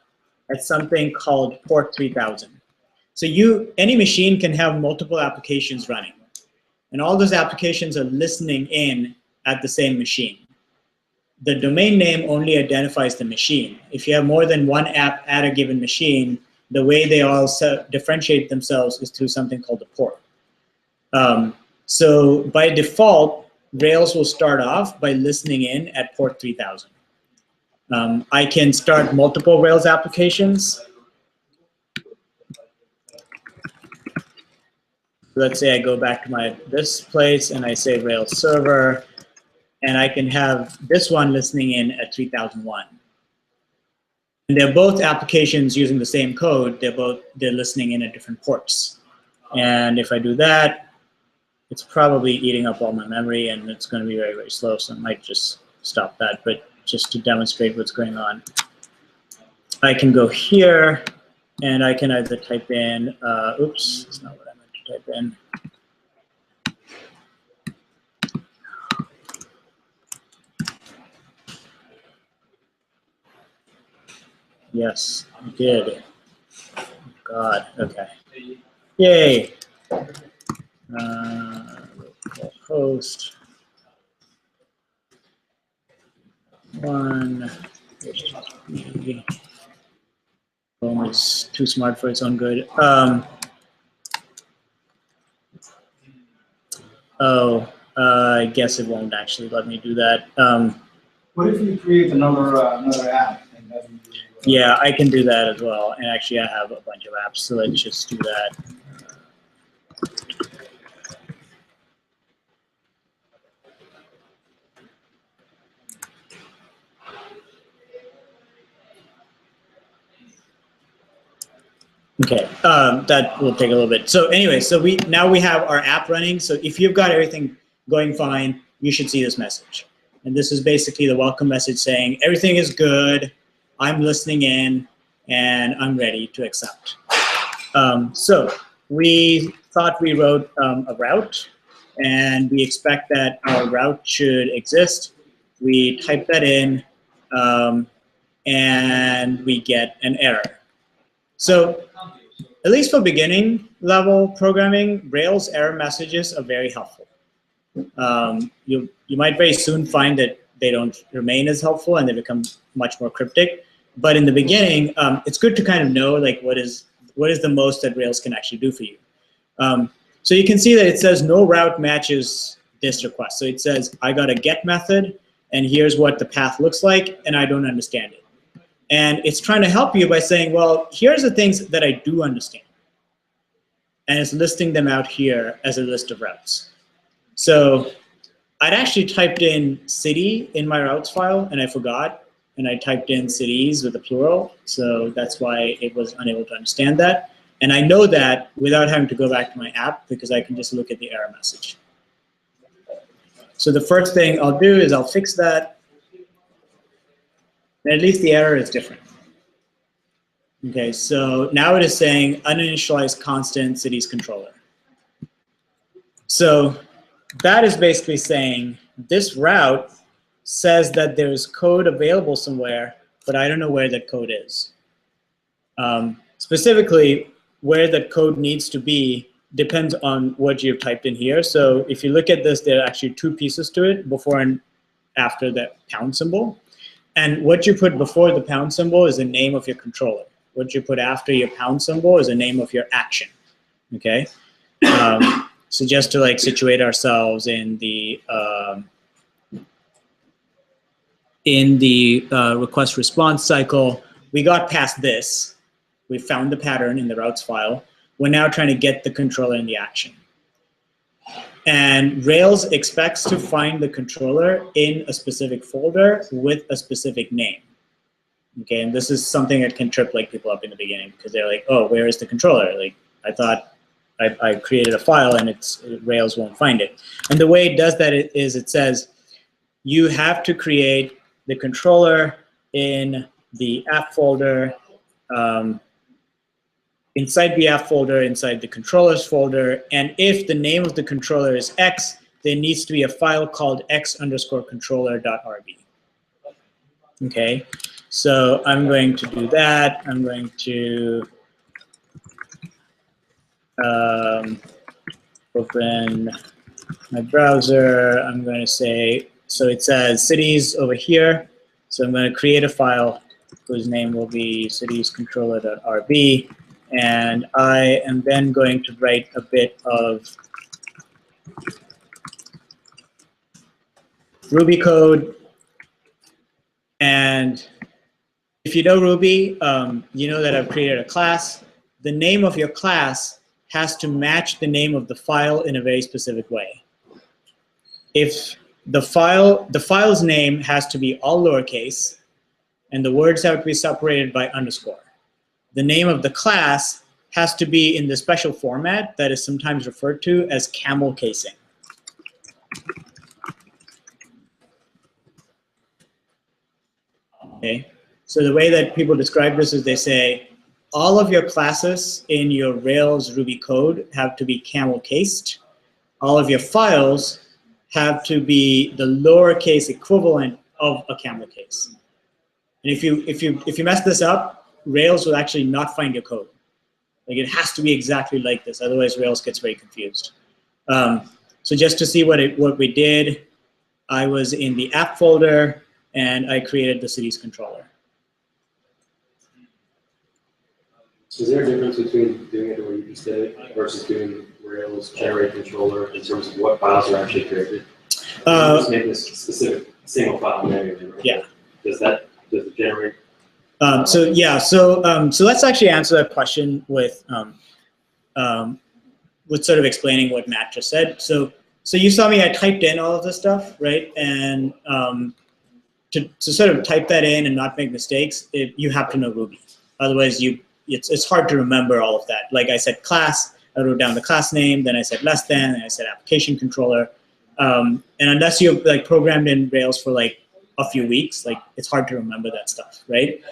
at something called port 3000. So any machine can have multiple applications running. And all those applications are listening in at the same machine. The domain name only identifies the machine. If you have more than one app at a given machine, the way they all differentiate themselves is through something called the port. So by default, Rails will start off by listening in at port 3000. I can start multiple Rails applications. Let's say I go back to this place and I say Rails server, and I can have this one listening in at 3001. And they're both applications using the same code. They're listening in at different ports. And if I do that, it's probably eating up all my memory, and it's going to be very, very slow. So I might just stop that. But just to demonstrate what's going on, I can go here, and I can either type in, oops, that's not what I meant to type in. Yes, I did. God, okay. Yay. Host 1. Chrome is too smart for its own good. I guess it won't actually let me do that. What if you create another app and then you Yeah, I can do that as well. And actually, I have a bunch of apps, so let's just do that. Okay, that will take a little bit. So anyway, so now we have our app running. So if you've got everything going fine, you should see this message. And this is basically the welcome message saying, everything is good, I'm listening in, and I'm ready to accept. So we thought we wrote a route, and we expect that our route should exist. We type that in, and we get an error. So at least for beginning level programming, Rails error messages are very helpful. You might very soon find that they don't remain as helpful and they become much more cryptic. But in the beginning, it's good to kind of know like what is the most that Rails can actually do for you. So you can see that it says no route matches this request. So it says I got a get method and here's what the path looks like and I don't understand it. And it's trying to help you by saying, well, here's the things that I do understand. And it's listing them out here as a list of routes. So I'd actually typed in city in my routes file, and I forgot. And I typed in cities with a plural. So that's why it was unable to understand that. And I know that without having to go back to my app because I can just look at the error message. So the first thing I'll do is I'll fix that. And at least the error is different. Okay, so now it is saying uninitialized constant cities controller. So that is basically saying this route says that there's code available somewhere, but I don't know where that code is. Specifically, where that code needs to be depends on what you've typed in here. So if you look at this, there are actually two pieces to it, before and after the pound symbol. And what you put before the pound symbol is the name of your controller. What you put after your pound symbol is the name of your action. Okay. So just to like situate ourselves in the request response cycle, we got past this. We found the pattern in the routes file. We're now trying to get the controller in the action. And Rails expects to find the controller in a specific folder with a specific name. Okay, and this is something that can trip like people up in the beginning because they're like, oh, where is the controller? Like, I thought I created a file and Rails won't find it. And the way it does that is it says you have to create the controller in the app folder, inside the app folder, inside the controllers folder, and if the name of the controller is X, there needs to be a file called x_controller.rb. Okay, so I'm going to do that. I'm going to open my browser. I'm going to say, so it says cities over here. So I'm going to create a file whose name will be citiescontroller.rb. And I am then going to write a bit of Ruby code. And if you know Ruby, you know that I've created a class. The name of your class has to match the name of the file in a very specific way. If the file's name has to be all lowercase, and the words have to be separated by underscore. The name of the class has to be in the special format that is sometimes referred to as camel casing. Okay, so the way that people describe this is they say, all of your classes in your Rails Ruby code have to be camel cased. All of your files have to be the lowercase equivalent of a camel case. And if you mess this up, Rails will actually not find your code. Like it has to be exactly like this, otherwise Rails gets very confused. So just to see what we did, I was in the app folder and I created the cities controller. Is there a difference between doing it the way you just did it versus doing Rails generate controller in terms of what files are actually created? Just make this specific single file manually, right? Yeah. Does it generate? So let's actually answer that question with sort of explaining what Matt just said. So you saw me, I typed in all of this stuff, right? And to sort of type that in and not make mistakes, you have to know Ruby. Otherwise, it's hard to remember all of that. Like I said, class, I wrote down the class name, then I said less than, and I said application controller. And unless you've like programmed in Rails for like a few weeks, like it's hard to remember that stuff, right?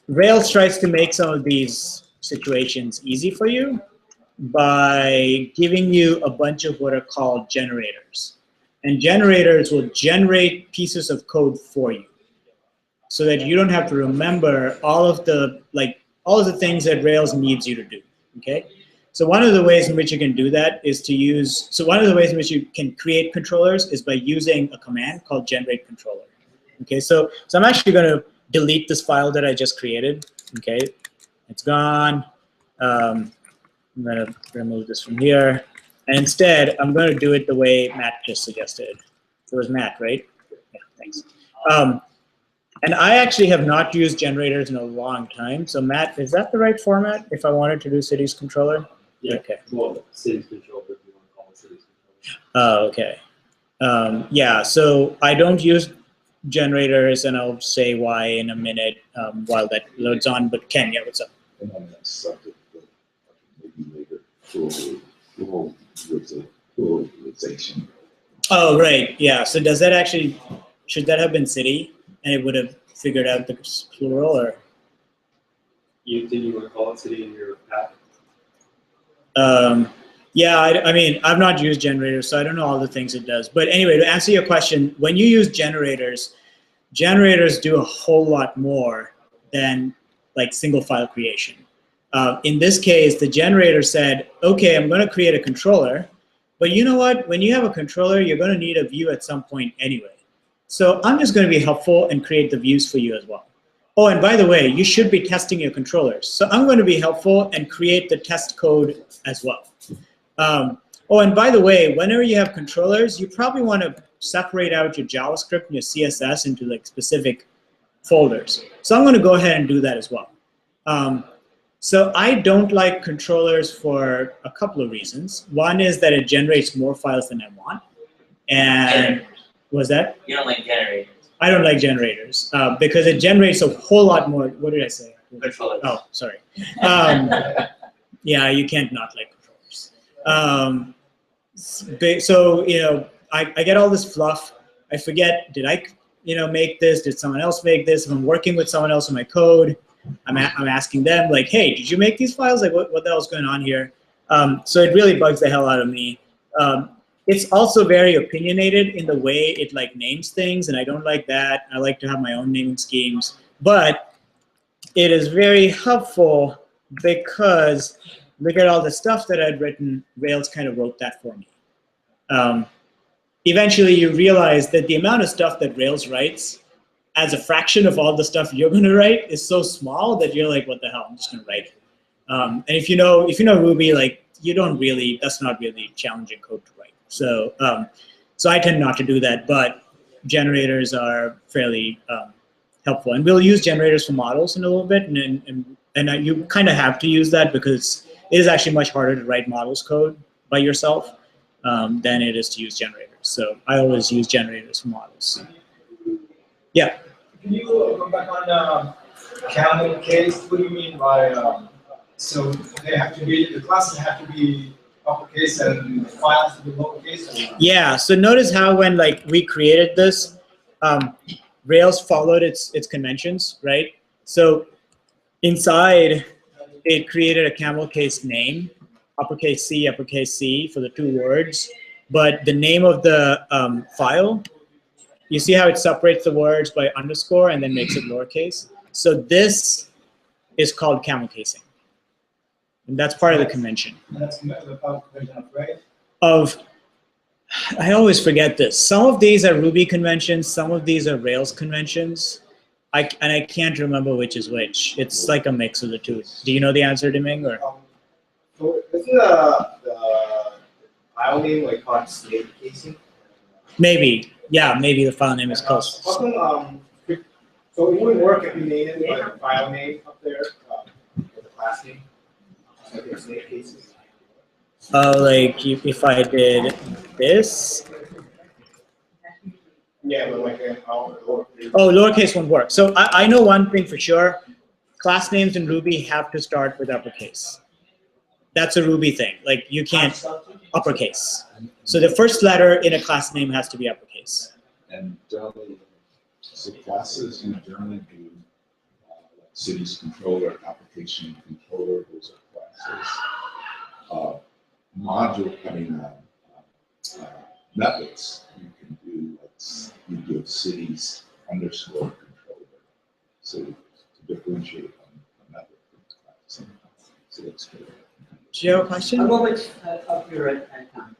Rails tries to make some of these situations easy for you by giving you a bunch of what are called generators. And generators will generate pieces of code for you so that you don't have to remember all of the things that Rails needs you to do, okay? So one of the ways in which you can do that is one of the ways in which you can create controllers is by using a command called generate controller. Okay, so I'm actually going to delete this file that I just created. Okay, it's gone. I'm going to remove this from here. And instead, I'm going to do it the way Matt just suggested. It was Matt, right? Yeah, thanks. And I actually have not used generators in a long time. So Matt, is that the right format if I wanted to do cities controller? Yeah. Okay. Well, cities controller, if you want to call it cities controller. Oh, okay. Yeah, so I don't use generators, and I'll say why in a minute while that loads on. But Ken, yeah, what's up? And on that subject, but maybe later, pluralization. Oh, right, yeah. So does that actually, should that have been city, and it would have figured out the plural, or? Did you want to call it city in your app? Yeah, I mean, I've not used generators, so I don't know all the things it does. But anyway, to answer your question, when you use generators, generators do a whole lot more than like single file creation. In this case, the generator said, okay, I'm going to create a controller, but you know what? When you have a controller, you're going to need a view at some point anyway. So I'm just going to be helpful and create the views for you as well. Oh, and by the way, you should be testing your controllers. So I'm going to be helpful and create the test code as well. Oh, and by the way, whenever you have controllers, you probably want to separate out your JavaScript and your CSS into like specific folders. So I'm going to go ahead and do that as well. So I don't like controllers for a couple of reasons. One is that it generates more files than I want. And was that? You don't like generators. I don't like generators because it generates a whole lot more. What did I say? Controllers. Oh, sorry. Yeah, you can't not like controllers. So, you know, I get all this fluff. I forget, did I, make this? Did someone else make this? If I'm working with someone else in my code, I'm asking them like, hey, did you make these files? Like, what the hell's going on here? So it really bugs the hell out of me. It's also very opinionated in the way it like names things, and I don't like that. I like to have my own naming schemes. But it is very helpful because look at all the stuff that I'd written. Rails kind of wrote that for me. Eventually, you realize that the amount of stuff that Rails writes as a fraction of all the stuff you're going to write is so small that you're like, what the hell? I'm just going to write it. And if you know Ruby, like that's not really challenging code to write. So, so I tend not to do that, but generators are fairly helpful, and we'll use generators for models in a little bit, and you kind of have to use that because it is actually much harder to write models code by yourself than it is to use generators. So I always use generators for models. Yeah. Can you go back on camel case? What do you mean by so they have to be, the classes have to be uppercase and files to be lowercase? Yeah. So notice how when like we created this, Rails followed its conventions, right? So inside, it created a camel case name, uppercase C for the two words, but the name of the file, you see how it separates the words by underscore and then makes it lowercase? So this is called camel casing. And that's part of the convention. And that's the convention of Rails. I always forget this. Some of these are Ruby conventions, some of these are Rails conventions. And I can't remember which is which. It's like a mix of the two. Do you know the answer, Deming? Or? So isn't the file name like called snake casing? Maybe. Yeah, maybe the file name is close. How come, so it wouldn't work if you named like a file name up there, with the class name? Like a snake casing? Like if I did this. Yeah, but like a, Oh, lowercase won't work. So I know one thing for sure. Class names in Ruby have to start with uppercase. That's a Ruby thing. Like you can't uppercase. So the first letter in a class name has to be uppercase. And generally, so classes generally do cities controller, application controller, those are classes. Methods you can do, you give cities underscore controller. So to differentiate a method from class. So that's good. Do you have a question? A moment up here at time.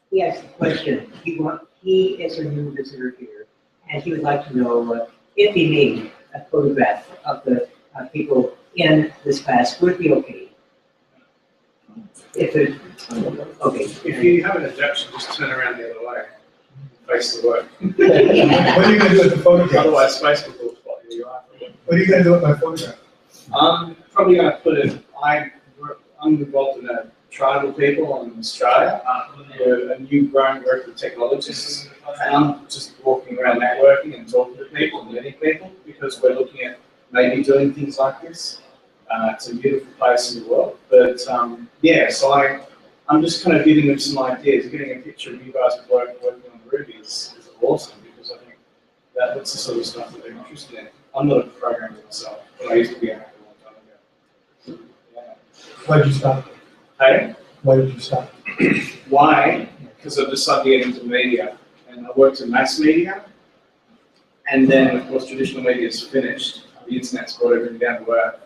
He asked a question. He is a new visitor here, and he would like to know if he made a photograph of the people in this class, would it be okay? If it, okay. If you have an objection, just turn around the other way. Face the work. What are you gonna do with the photograph? Otherwise, Facebook will spot you. What are you gonna do with my photograph? I'm probably going to put it. I'm involved in a tribal people in Australia. We're a new growing group of technologists, and I'm just walking around networking and talking to people and meeting people because we're looking at maybe doing things like this. It's a beautiful place in the world, but yeah. So I'm just kind of giving them some ideas. Getting a picture of you guys working on Ruby is awesome because I think that's the sort of stuff that they're interested in. I'm not a programmer myself, but I used to be a hacker a long time ago. Yeah. Why did you stop? Hey? Why did you stop? Why? Because I decided to get into media, and I worked in mass media, and then of course traditional media is finished. The internet's brought everything down to earth.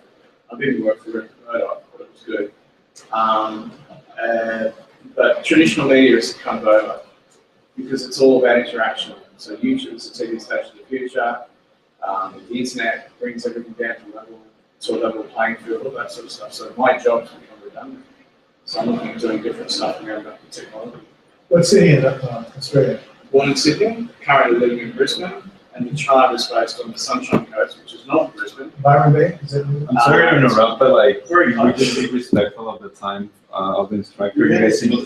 I didn't work for Rick Murdoch, but it was good. But traditional media is kind of over because it's all about interaction. So YouTube is the TV station of the future. The internet brings everything down to a level playing field, all that sort of stuff. So my job's become redundant. So I'm looking at doing different stuff around the technology. What city in Australia? Born in Sydney, currently living in Brisbane, and the tribe is based on the Sunshine Coast, which is not Brisbane. Byron Bay? Is it? I'm sorry to interrupt, but like, Very we just be respectful of the time of the instructor. You guys seem-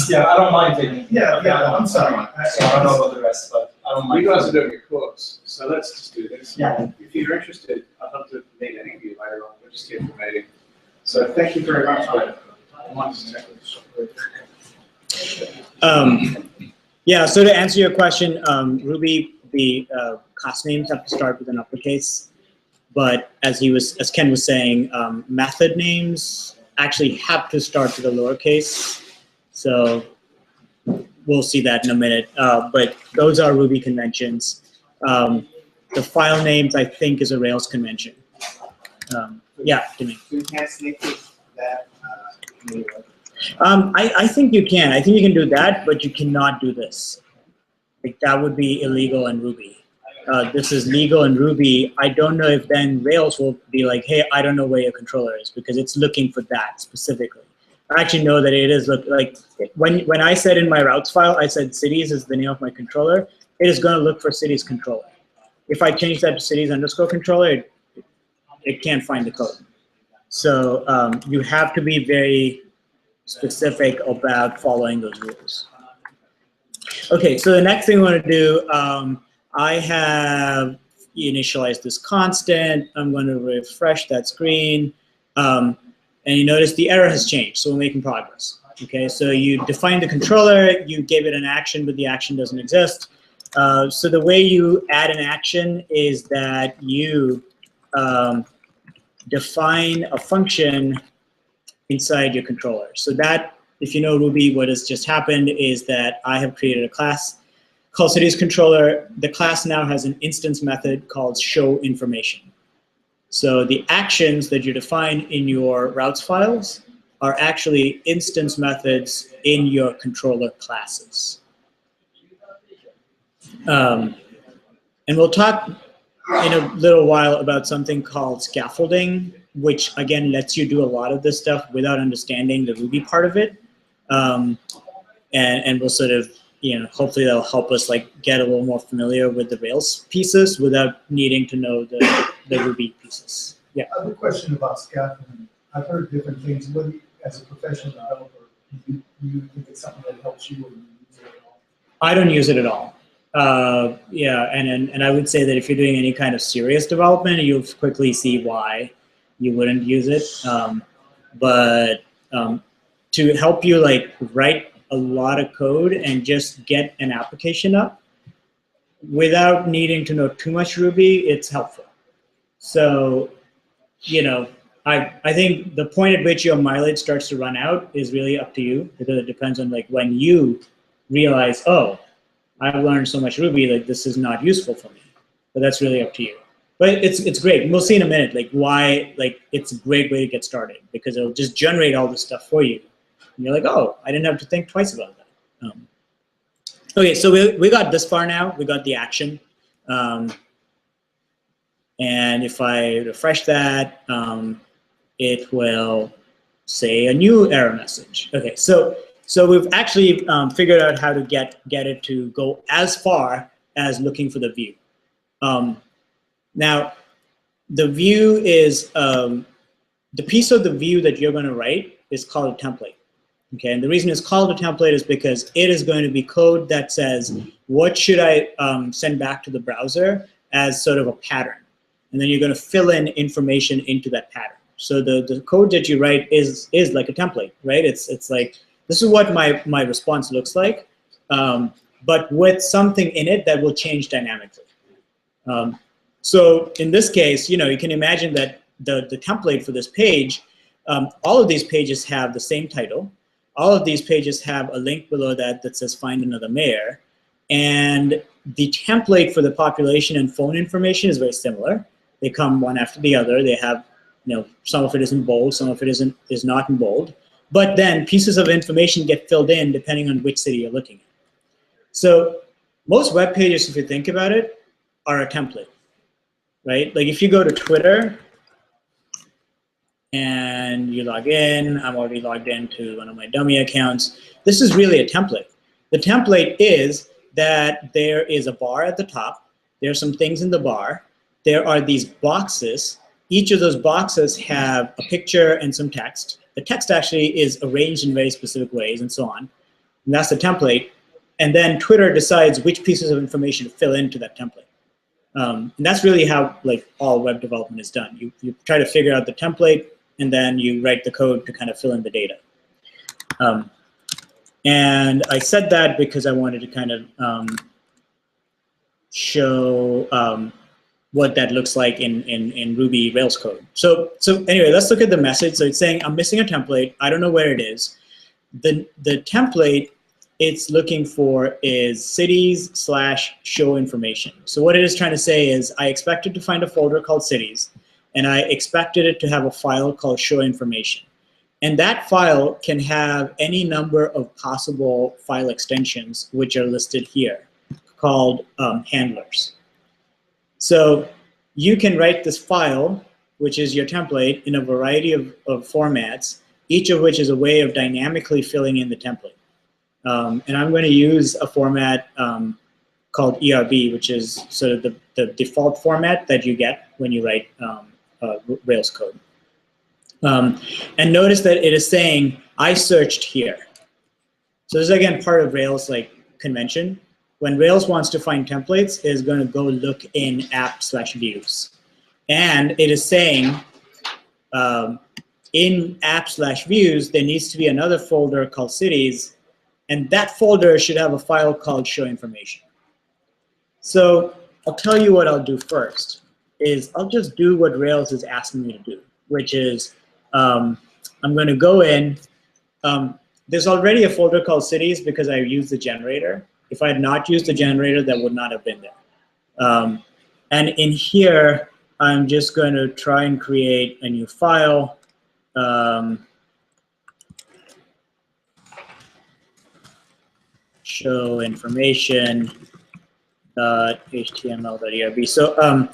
Yeah, I don't mind taking. Yeah, I'm sorry. So I don't know about the rest, but I don't mind. You guys are doing a course, so let's just do this. Yeah. If you're interested, I'd love to meet any of you later on. We're just here for meeting. So thank you very much for it. I might just check this. Yeah, so to answer your question, Ruby, the class names have to start with an uppercase, but as Ken was saying, method names actually have to start with a lowercase. So we'll see that in a minute. But those are Ruby conventions. The file names, I think, is a Rails convention. Yeah, Jimmy. You can't snake that. I think you can. I think you can do that, but you cannot do this. Like that would be illegal in Ruby. This is legal in Ruby. I don't know if then Rails will be like, hey, I don't know where your controller is because it's looking for that specifically. I actually know that it is like when I said in my routes file, I said cities is the name of my controller. It is going to look for cities controller. If I change that to cities underscore controller, it can't find the code. So you have to be very specific about following those rules. Okay, so the next thing I want to do, I have initialized this constant. I'm going to refresh that screen. And you notice the error has changed, so we're making progress. Okay, so you define the controller, you gave it an action, but the action doesn't exist. So the way you add an action is that you define a function inside your controller. So that, if you know Ruby, what has just happened is that I have created a class called cities controller, the class now has an instance method called show information. So the actions that you define in your routes files are actually instance methods in your controller classes. And we'll talk in a little while about something called scaffolding, which again lets you do a lot of this stuff without understanding the Ruby part of it. And we'll sort of, hopefully that'll help us like get a little more familiar with the Rails pieces without needing to know the Ruby pieces. Yeah. I have a question about scaffolding. I've heard different things. What, as a professional developer, do you think it's something that helps you, or do you use it at all? I don't use it at all. Yeah, and I would say that if you're doing any kind of serious development, you'll quickly see why you wouldn't use it. But to help you like write a lot of code and just get an application up without needing to know too much Ruby, it's helpful. So, I think the point at which your mileage starts to run out is really up to you, because it depends on like when you realize, oh, I've learned so much Ruby, like this is not useful for me. But that's really up to you. But it's great. And we'll see in a minute like why like it's a great way to get started, because it'll just generate all this stuff for you. And you're like, oh, I didn't have to think twice about that. Okay, so we got this far now. We got the action. And if I refresh that, it will say a new error message. Okay, so we've actually figured out how to get it to go as far as looking for the view. Now, the view is, the piece of the view that you're going to write is called a template. Okay, and the reason it's called a template is because it is going to be code that says, what should I send back to the browser as sort of a pattern? And then you're going to fill in information into that pattern. So the code that you write is like a template, right? It's like, this is what my response looks like, but with something in it that will change dynamically. So in this case, you can imagine that the template for this page, all of these pages have the same title. All of these pages have a link below that says find another mayor. And the template for the population and phone information is very similar. They come one after the other. They have, some of it is in bold, some of it is not in bold. But then pieces of information get filled in depending on which city you're looking at. So most web pages, if you think about it, are a template, right? Like if you go to Twitter and you log in, I'm already logged into one of my dummy accounts. This is really a template. The template is that there is a bar at the top. There are some things in the bar. There are these boxes. Each of those boxes have a picture and some text. The text actually is arranged in very specific ways and so on. And that's the template. And then Twitter decides which pieces of information to fill into that template. And that's really how like all web development is done. You try to figure out the template, and then you write the code to kind of fill in the data. And I said that because I wanted to kind of show what that looks like in Ruby Rails code. So anyway, let's look at the message. So it's saying, I'm missing a template. I don't know where it is. The template it's looking for is cities/show information. So what it is trying to say is, I expected to find a folder called cities, and I expected it to have a file called show information. And that file can have any number of possible file extensions, which are listed here, called handlers. So you can write this file, which is your template, in a variety of formats, each of which is a way of dynamically filling in the template. And I'm going to use a format called ERB, which is sort of the default format that you get when you write Rails code. And notice that it is saying, I searched here. So this is, again, part of Rails like convention. When Rails wants to find templates, it is going to go look in app/views. And it is saying, in app/views, there needs to be another folder called cities, and that folder should have a file called show information. So I'll tell you what I'll do first, is I'll just do what Rails is asking me to do, which is I'm going to go in. There's already a folder called cities because I used the generator. If I had not used the generator, that would not have been there. And in here, I'm just going to try and create a new file. Show information .html.erb. So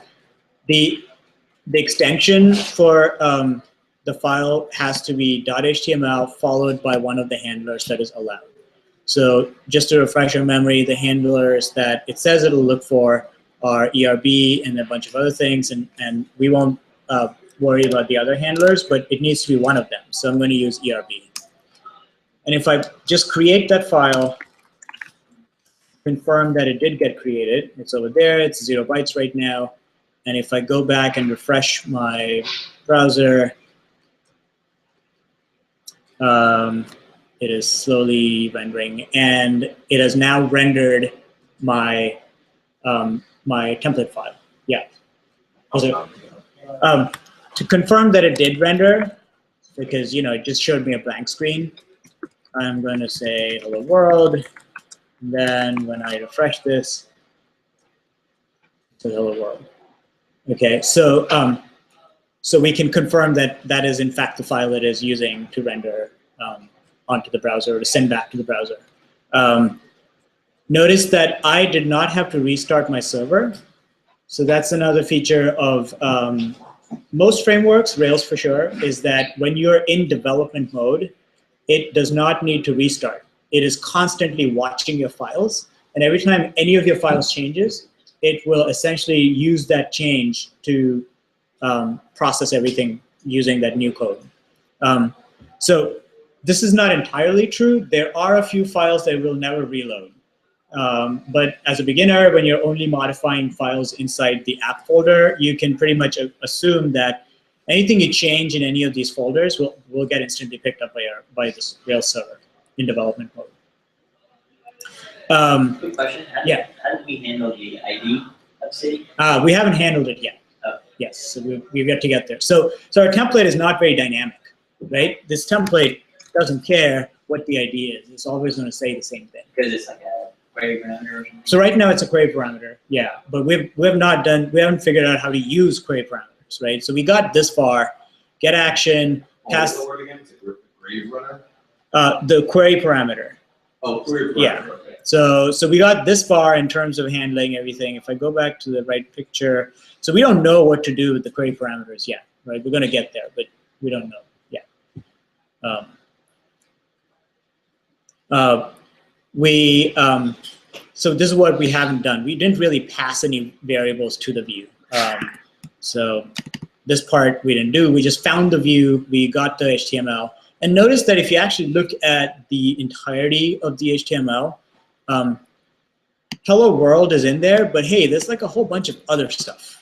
the extension for the file has to be .html followed by one of the handlers that is allowed. So just to refresh your memory, the handlers that it says it'll look for are ERB and a bunch of other things, and we won't worry about the other handlers, but it needs to be one of them. So I'm going to use ERB. And if I just create that file, confirm that it did get created, it's over there, it's 0 bytes right now. And if I go back and refresh my browser, it is slowly rendering, and it has now rendered my my template file. Yeah. To confirm that it did render, because it just showed me a blank screen, I'm going to say hello world. And then when I refresh this, it's hello world. Okay, so so we can confirm that that is in fact the file it is using to render onto the browser, or to send back to the browser. Notice that I did not have to restart my server. So that's another feature of most frameworks, Rails for sure, is that when you're in development mode, it does not need to restart. It is constantly watching your files. And every time any of your files changes, it will essentially use that change to process everything using that new code. So this is not entirely true. There are a few files that will never reload. But as a beginner, when you're only modifying files inside the app folder, you can pretty much assume that anything you change in any of these folders will get instantly picked up by this Rails server in development mode. Quick question. How did we handle the ID of city? We haven't handled it yet. Oh. Yes, so we've got to get there. So our template is not very dynamic, right? This template doesn't care what the ID is. It's always going to say the same thing. Because it's like a query parameter or something? So right now it's a query parameter, yeah. But we haven't figured out how to use query parameters, right? So we got this far, get action, pass. What word again? It's a query runner? The query parameter. Oh, query parameter. Yeah. Okay. So we got this far in terms of handling everything. If I go back to the right picture, so we don't know what to do with the query parameters yet, right? We're going to get there, but we don't know yet. So this is what we haven't done. We didn't really pass any variables to the view. So this part we didn't do. We just found the view. We got the HTML. And notice that if you actually look at the entirety of the HTML, hello world is in there, but hey, there's like a whole bunch of other stuff.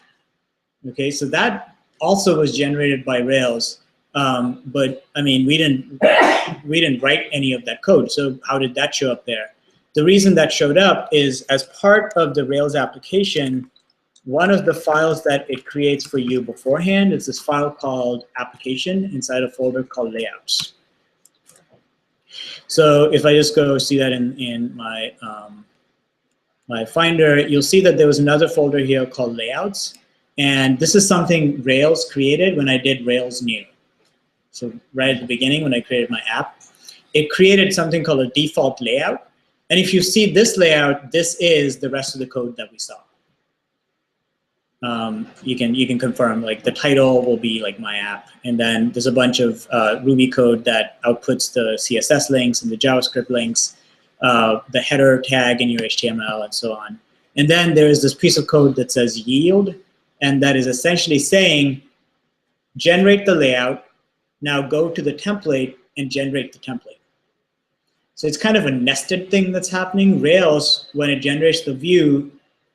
Okay, so that also was generated by Rails, but I mean, we didn't write any of that code. So how did that show up there? The reason that showed up is as part of the Rails application, one of the files that it creates for you beforehand is this file called application inside a folder called layouts. So if I just go see that in my my Finder, you'll see that there was another folder here called layouts. And this is something Rails created when I did Rails new. So right at the beginning when I created my app, it created something called a default layout. And if you see this layout, this is the rest of the code that we saw. You can confirm, like the title will be like my app, and then there's a bunch of Ruby code that outputs the CSS links and the JavaScript links, the header tag in your HTML, and so on. And then there's this piece of code that says yield, and that is essentially saying, generate the layout, now go to the template and generate the template. So it's kind of a nested thing that's happening. Rails, when it generates the view,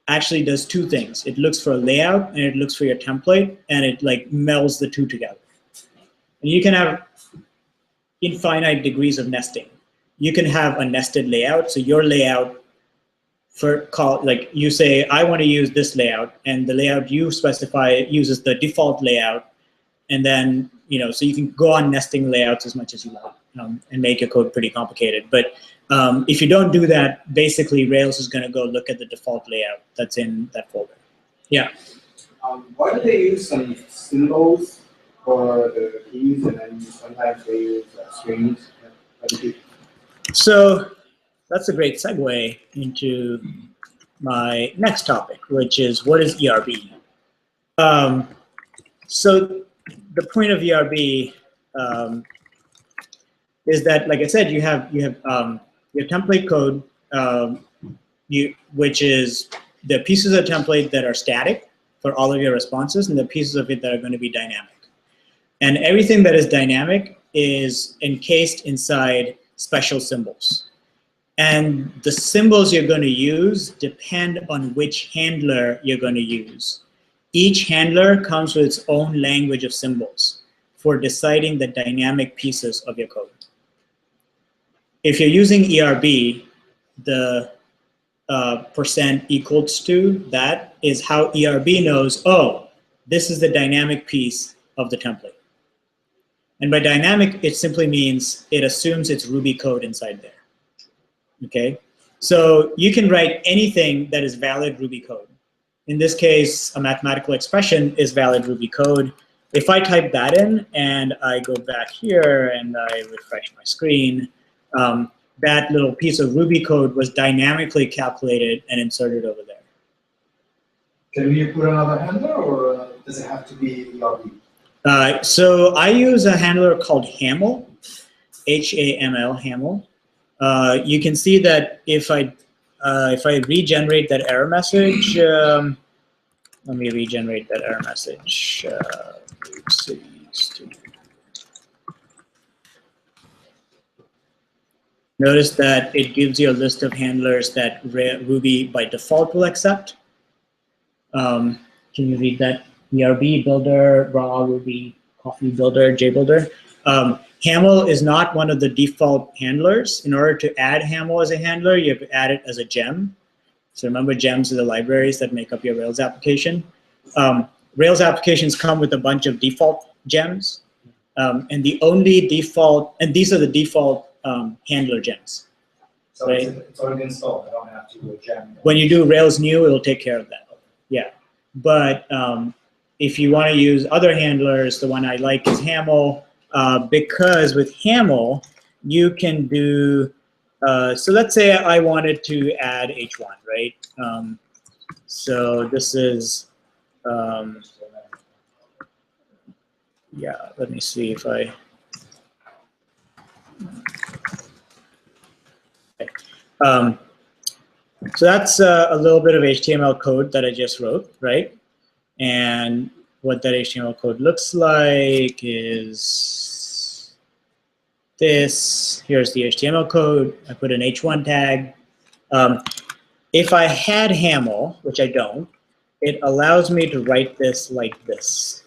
actually does two things. It looks for a layout and it looks for your template, and it like melds the two together. And you can have infinite degrees of nesting. You can have a nested layout. So your layout like you say, I want to use this layout, and the layout you specify uses the default layout, and then so you can go on nesting layouts as much as you want and make your code pretty complicated. But if you don't do that, basically Rails is going to go look at the default layout that's in that folder. Yeah. Why do they use some symbols for the keys, and then sometimes they use strings? So that's a great segue into my next topic, which is what is ERB? So the point of ERB is that, like I said, you have your template code, which is the pieces of template that are static for all of your responses, and the pieces of it that are going to be dynamic. And everything that is dynamic is encased inside special symbols. And the symbols you're going to use depend on which handler you're going to use. Each handler comes with its own language of symbols for deciding the dynamic pieces of your code. If you're using ERB, the % equals to, that is how ERB knows, oh, this is the dynamic piece of the template. And by dynamic, it simply means it assumes it's Ruby code inside there. Okay, so you can write anything that is valid Ruby code. In this case, a mathematical expression is valid Ruby code. If I type that in and I go back here and I refresh my screen, that little piece of Ruby code was dynamically calculated and inserted over there. Can you put another handler, or does it have to be ERB? So I use a handler called Haml, H-A-M-L, Haml. You can see that if I regenerate that error message, let me regenerate that error message. Notice that it gives you a list of handlers that Ruby by default will accept. Can you read that? ERB, builder, raw, Ruby, coffee builder, JBuilder. Haml is not one of the default handlers. In order to add Haml as a handler, you have to add it as a gem. So remember, gems are the libraries that make up your Rails application. Rails applications come with a bunch of default gems. And the only default, and these are the default handler gems. So right? it's already installed. I don't have to do a gem. When you do Rails new, it'll take care of that. Yeah. But if you want to use other handlers, the one I like is Haml, because with Haml, you can do, so let's say I wanted to add H1, right? So this is, yeah, let me see if I, okay. So that's a little bit of HTML code that I just wrote, right? And what that HTML code looks like is this. Here's the HTML code. I put an H1 tag. If I had Haml, which I don't, it allows me to write this like this.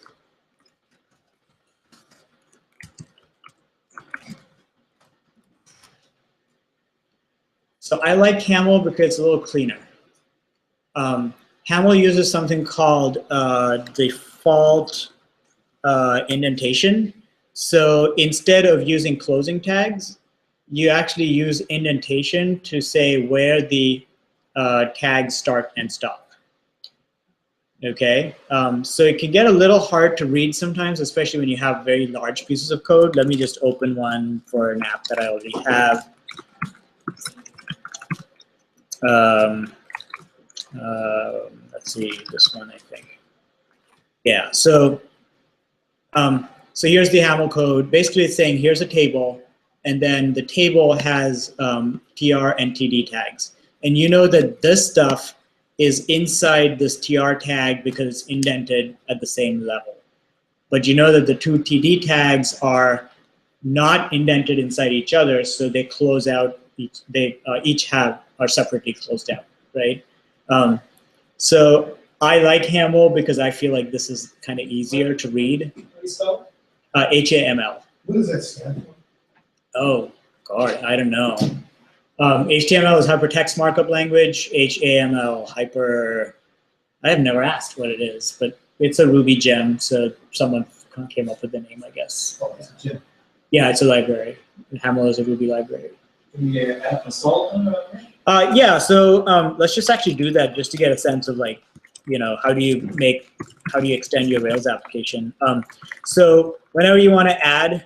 So I like Haml because it's a little cleaner. Haml uses something called default indentation. So instead of using closing tags, you actually use indentation to say where the tags start and stop. Okay, so it can get a little hard to read sometimes, especially when you have very large pieces of code. Let me just open one for an app that I already have. Let's see, this one, I think. Yeah, so so here's the Haml code. Basically, it's saying here's a table, and then the table has TR and TD tags. And you know that this stuff is inside this TR tag because it's indented at the same level. But you know that the two TD tags are not indented inside each other, so they close out, they each are separately closed out, right? So I like Haml because I feel like this is kind of easier to read. HAML. What does that stand for? Oh, God, I don't know. HTML is hypertext markup language. HAML, I have never asked what it is, but it's a Ruby gem, so someone came up with the name, I guess. Oh, it's a gym. Yeah, it's a library. Haml is a Ruby library. Can we install them? Yeah, so let's just actually do that just to get a sense of like, how do you extend your Rails application. So whenever you want to add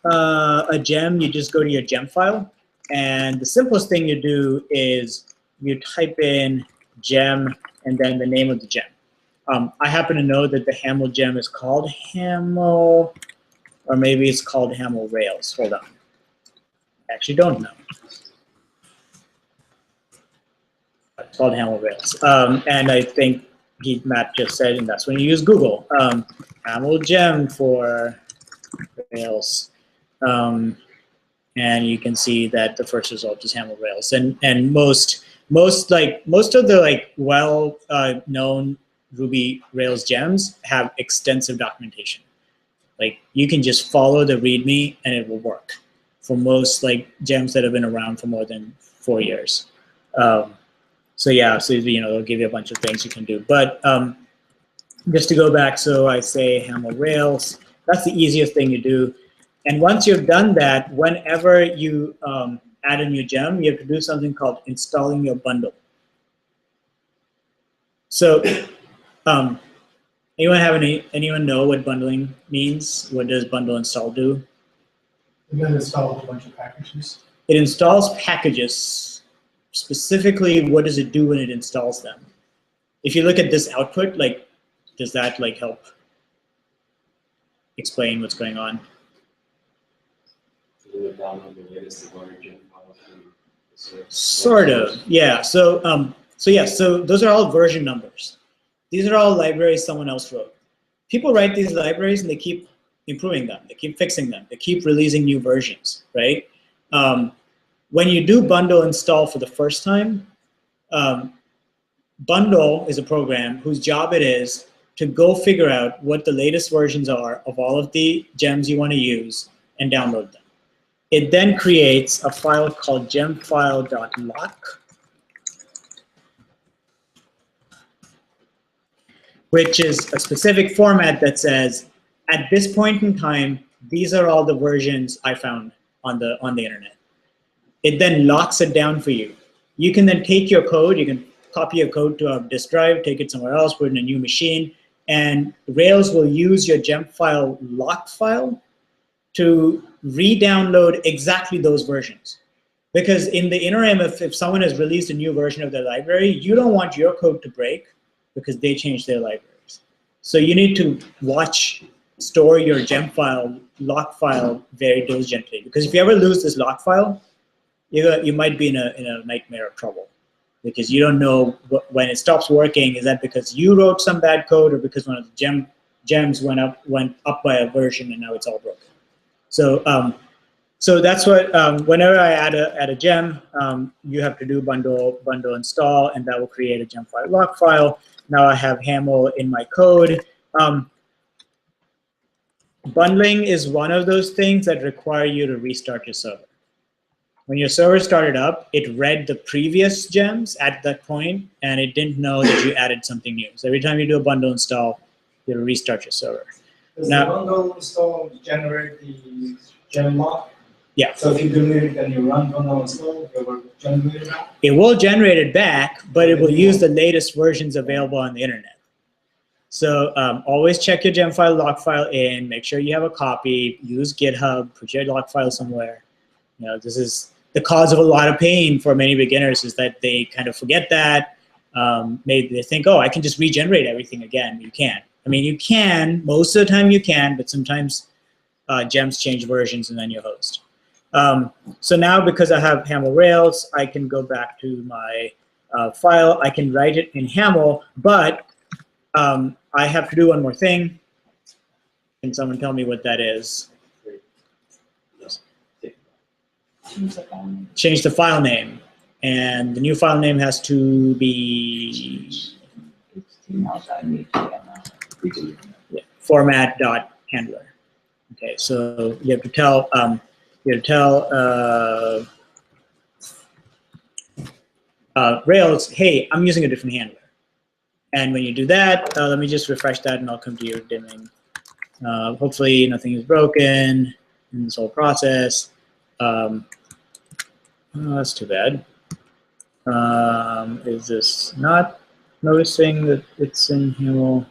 a gem, you just go to your gem file. And the simplest thing you do is you type in gem and then the name of the gem. I happen to know that the Haml gem is called Haml, or maybe it's called Haml Rails. Hold on. I actually don't know. It's called Haml Rails. And I think Matt just said, and that's when you use Google. Haml gem for Rails. And you can see that the first result is Haml Rails. And most of the well known Ruby Rails gems have extensive documentation. Like you can just follow the README and it will work for most gems that have been around for more than 4 years. So yeah, so they'll give you a bunch of things you can do. But just to go back, so I say Haml Rails. That's the easiest thing you do. And once you've done that, whenever you add a new gem, you have to do something called installing your bundle. So anyone know what bundling means? What does bundle install do? You're going to install a bunch of packages. It installs packages. Specifically, what does it do when it installs them? If you look at this output, does that help explain what's going on? Sort of, yeah. So those are all version numbers. These are all libraries someone else wrote. People write these libraries and they keep improving them. They keep fixing them. They keep releasing new versions, right? When you do bundle install for the first time, bundle is a program whose job it is to go figure out what the latest versions are of all of the gems you want to use and download them. It then creates a file called gemfile.lock, which is a specific format that says, at this point in time, these are all the versions I found on the internet. It then locks it down for you. You can then take your code, you can copy your code to a disk drive, take it somewhere else, put it in a new machine, and Rails will use your gemfile lock file to re-download exactly those versions. Because in the interim, if someone has released a new version of their library, you don't want your code to break because they changed their libraries. So you need to store your gemfile lock file very diligently. Because if you ever lose this lock file, you might be in a nightmare of trouble. Because you don't know when it stops working, is that because you wrote some bad code or because one of the gems went up by a version and now it's all broken. So so that's what, whenever I add a gem, you have to do bundle install, and that will create a gemfile lock file. Now I have Haml in my code. Bundling is one of those things that require you to restart your server. When your server started up, it read the previous gems at that point, and it didn't know that you added something new. So every time you do a bundle install, you have to restart your server. Does Now, the bundle install generate the gem lock? Yeah. So if you delete it and you run bundle install, it will generate it back? it will generate it back, but it will use the latest versions available on the internet. So always check your gemfile lock file in, make sure you have a copy, use GitHub, put your lock file somewhere. This is the cause of a lot of pain for many beginners, is that they kind of forget that. Maybe they think, oh, I can just regenerate everything again. You can't. I mean, you can. Most of the time you can, but sometimes gems change versions and then you're host. So now, because I have Haml Rails, I can go back to my file. I can write it in Haml, but I have to do one more thing. Can someone tell me what that is? Change the file name. And the new file name has to be format.handler. Okay, so you have to tell Rails, hey, I'm using a different handler. And when you do that, let me just refresh that and I'll come to your dimming Hopefully nothing is broken in this whole process. Oh, that's too bad. Is this not noticing that it's in HAML?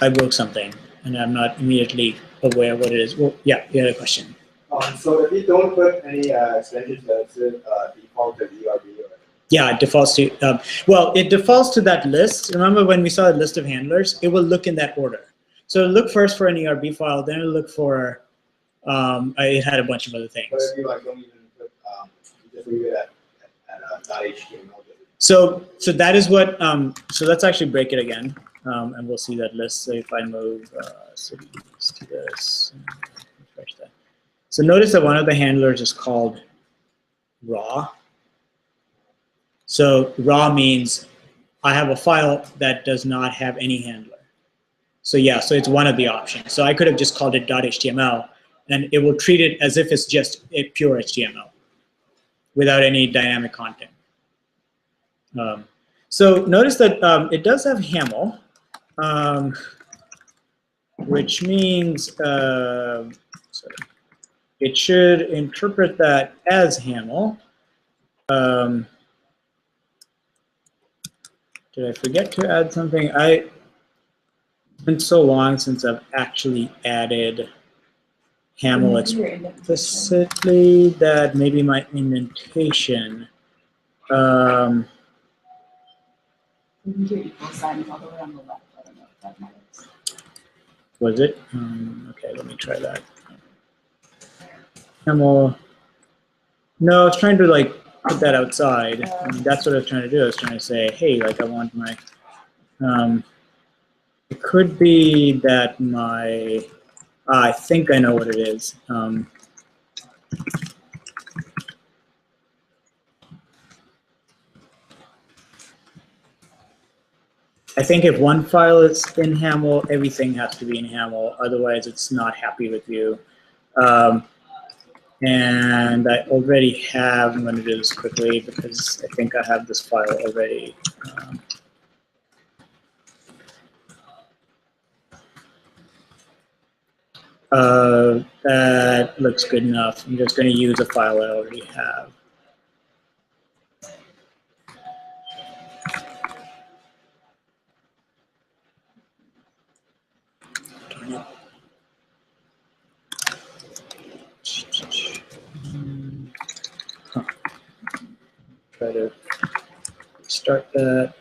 I broke something, and I'm not immediately aware what it is. Well, yeah, you had a question. So if you don't put any extensions, does it default to ERB? Yeah, it defaults to, well, it defaults to that list. Remember when we saw a list of handlers, it will look in that order. So it'll look first for an ERB file, then it'll look for, it had a bunch of other things. But if you like don't even put, you just leave it at .html. So that is what, so let's actually break it again, and we'll see that list. So if I move cities to this, and refresh that. So notice that one of the handlers is called raw. So raw means I have a file that does not have any handler. So yeah, so it's one of the options. So I could have just called it .html, and it will treat it as if it's just a pure HTML without any dynamic content. So notice that it does have HAML, which means it should interpret that as HAML. Did I forget to add something? It's been so long since I've actually added HAML explicitly that maybe my indentation. Was it? Okay, let me try that. HAML. No, I was trying to like put that outside. That's what I was trying to do. I was trying to say, hey, like I want my. It could be that my. I think I know what it is. I think if one file is in HAML, everything has to be in HAML. Otherwise, it's not happy with you. And I already have, I'm going to do this quickly because I think I have this file already. That looks good enough. I'm just going to use a file I already have. Try to start that.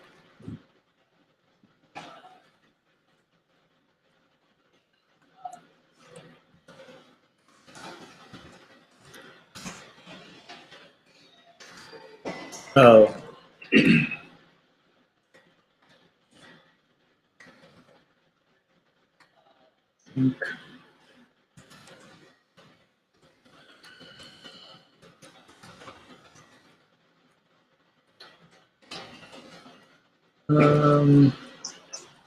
Oh.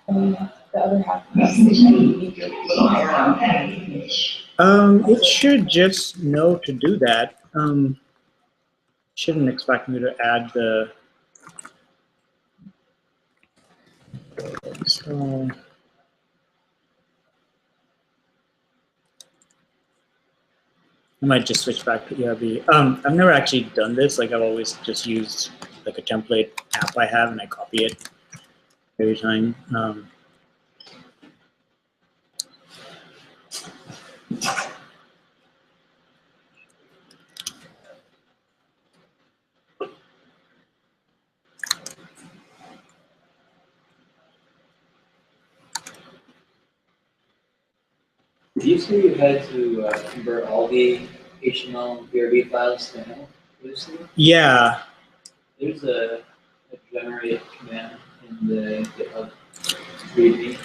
The other half of the station, you need your little arrow. It should just know to do that. Shouldn't expect me to add the install. I might just switch back to ERB. I've never actually done this. Like I've always just used like a template app I have and I copy it every time. Did you say you had to convert all the HTML and BRB files to HAML previously? Yeah. There's a generate command in the GitHub README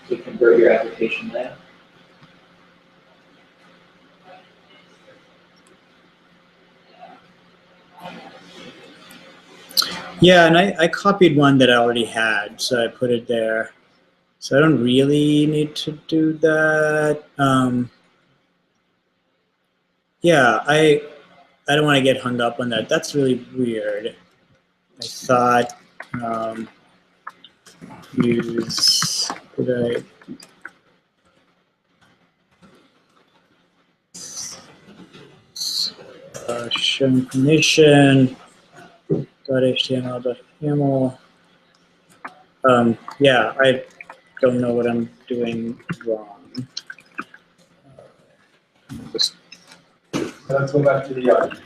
to convert your application layout. Yeah, and I copied one that I already had, so I put it there. So I don't really need to do that. Yeah, I don't want to get hung up on that. That's really weird. I thought use, did I show information .html.yaml. Yeah, I don't know what I'm doing wrong. Let's go back to the ERB.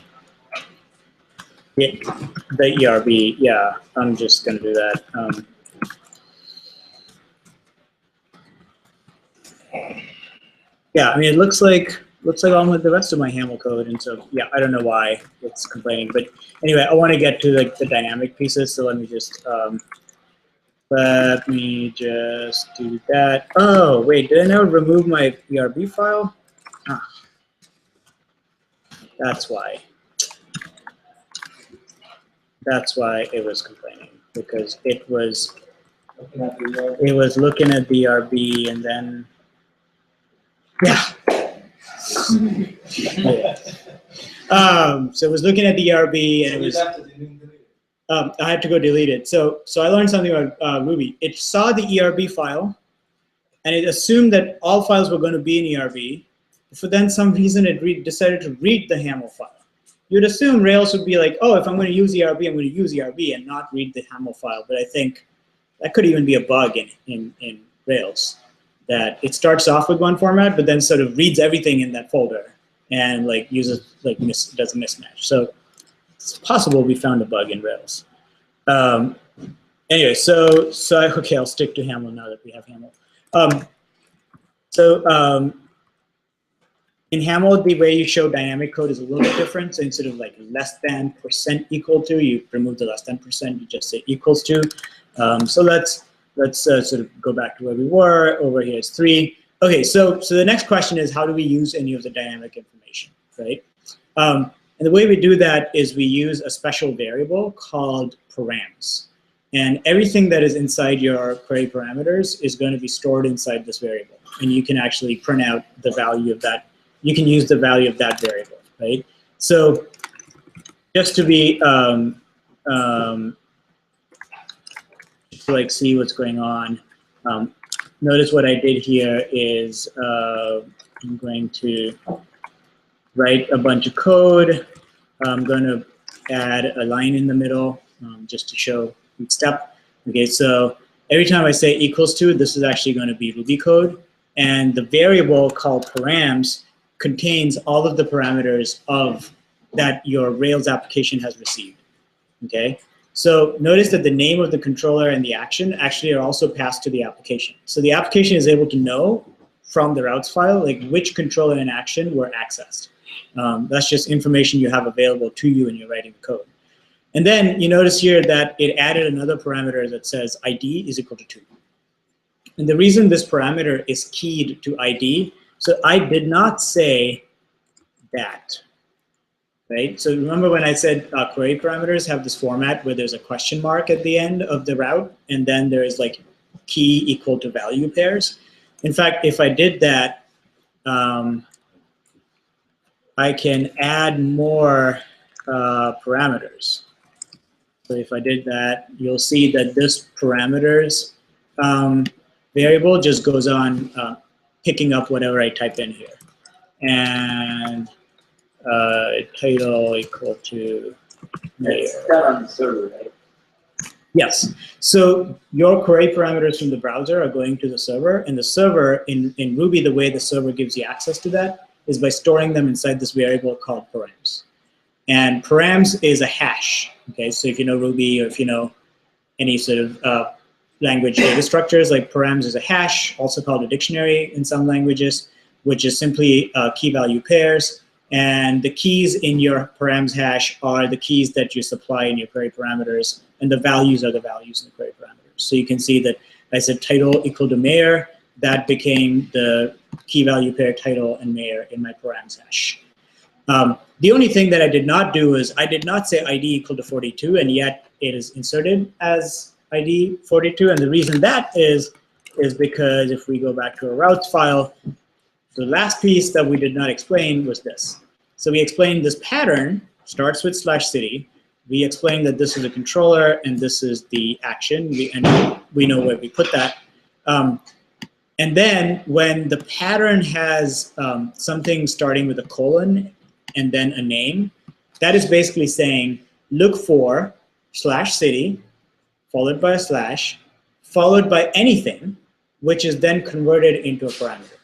Yeah, the ERB, yeah, I'm just gonna do that. Yeah, I mean, it looks like on with the rest of my HAML code, and so yeah, I don't know why it's complaining, but anyway, I want to get to like the dynamic pieces, so let me just do that. Oh wait, did I now remove my ERB file? Ah, that's why. That's why it was complaining, because it was looking at the ERB and then yeah. So it was looking at the ERB and it was. I had to go delete it. So I learned something about Ruby. It saw the ERB file, and it assumed that all files were going to be in ERB. For then some reason it decided to read the HAML file. You'd assume Rails would be like, oh, if I'm going to use ERB, I'm going to use ERB and not read the HAML file. But I think that could even be a bug in Rails, that it starts off with one format, but then sort of reads everything in that folder and like does a mismatch. So it's possible we found a bug in Rails. Anyway, okay, I'll stick to HAML now that we have HAML. In HAML, the way you show dynamic code is a little bit different. So instead of like less than % equal to, you remove the less than %, you just say equals to. So let's sort of go back to where we were. Over here is 3. Okay, so the next question is, how do we use any of the dynamic information, right? And the way we do that is we use a special variable called params. And everything that is inside your query parameters is going to be stored inside this variable. And you can actually print out the value of that. You can use the value of that variable, right? So just to be, to like see what's going on, notice what I did here is I'm going to write a bunch of code. I'm going to add a line in the middle just to show each step. Okay, so every time I say equals to, this is actually going to be Ruby code. And the variable called params contains all of the parameters of that your Rails application has received. Okay, so notice that the name of the controller and the action actually are also passed to the application. So the application is able to know from the routes file like which controller and action were accessed. That's just information you have available to you when you're writing the code. And then you notice here that it added another parameter that says ID is equal to 2. And the reason this parameter is keyed to ID, so I did not say that, right? So remember when I said query parameters have this format where there's a question mark at the end of the route, and then there is like key equal to value pairs. In fact, if I did that, I can add more parameters. So if I did that, you'll see that this parameters variable just goes on picking up whatever I type in here. And title equal to It's done on the server, right? Yes. So your query parameters from the browser are going to the server, and the server in Ruby, the way the server gives you access to that is by storing them inside this variable called params. And params is a hash. Okay, so if you know Ruby or if you know any sort of language data structures, like params is a hash, also called a dictionary in some languages, which is simply key value pairs. And the keys in your params hash are the keys that you supply in your query parameters, and the values are the values in the query parameters. So you can see that I said title equal to mayor, that became the key value pair title and mayor in my params hash. The only thing that I did not do is I did not say ID equal to 42, and yet it is inserted as ID 42. And the reason that is because if we go back to our routes file, the last piece that we did not explain was this. So we explained this pattern starts with /city, We explain that this is a controller and this is the action, and we know where we put that. And then when the pattern has something starting with a colon and then a name, that is basically saying look for /city followed by a slash followed by anything, which is then converted into a parameter.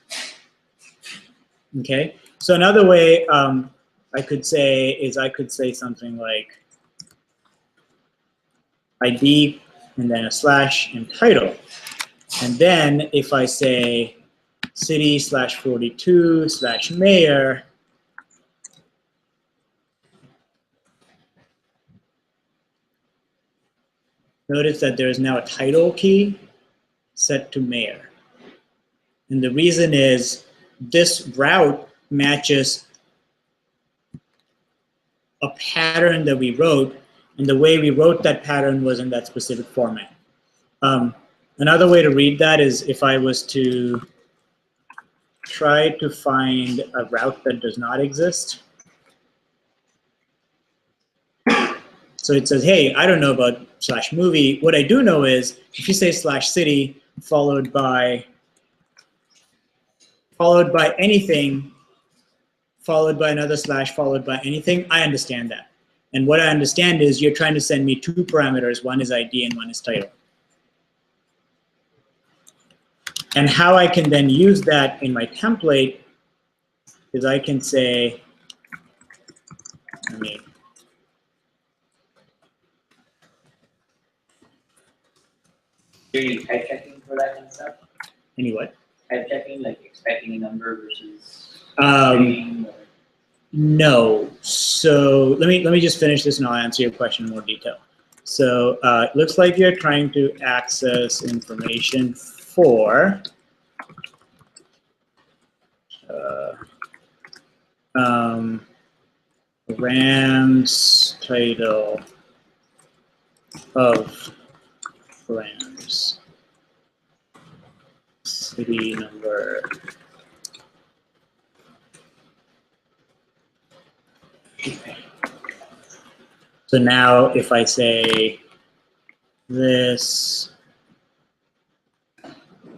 Okay, so another way I could say is I could say something like ID and then a slash and title. And then if I say city /42 /mayor, notice that there is now a title key set to mayor. And the reason is this route matches a pattern that we wrote, and the way we wrote that pattern was in that specific format. Another way to read that is if I was to try to find a route that does not exist. So it says, hey, I don't know about /movie. What I do know is if you say /city followed by anything, followed by another slash, followed by anything, I understand that. And what I understand is you're trying to send me 2 parameters. One is ID and one is title. And how I can then use that in my template is I can say, Do you need type checking for that kind of stuff? Any what? Type checking, like expecting a number versus no. So let me just finish this and I'll answer your question in more detail. So it looks like you're trying to access information for Rams title of Rams, city number, so now if I say this,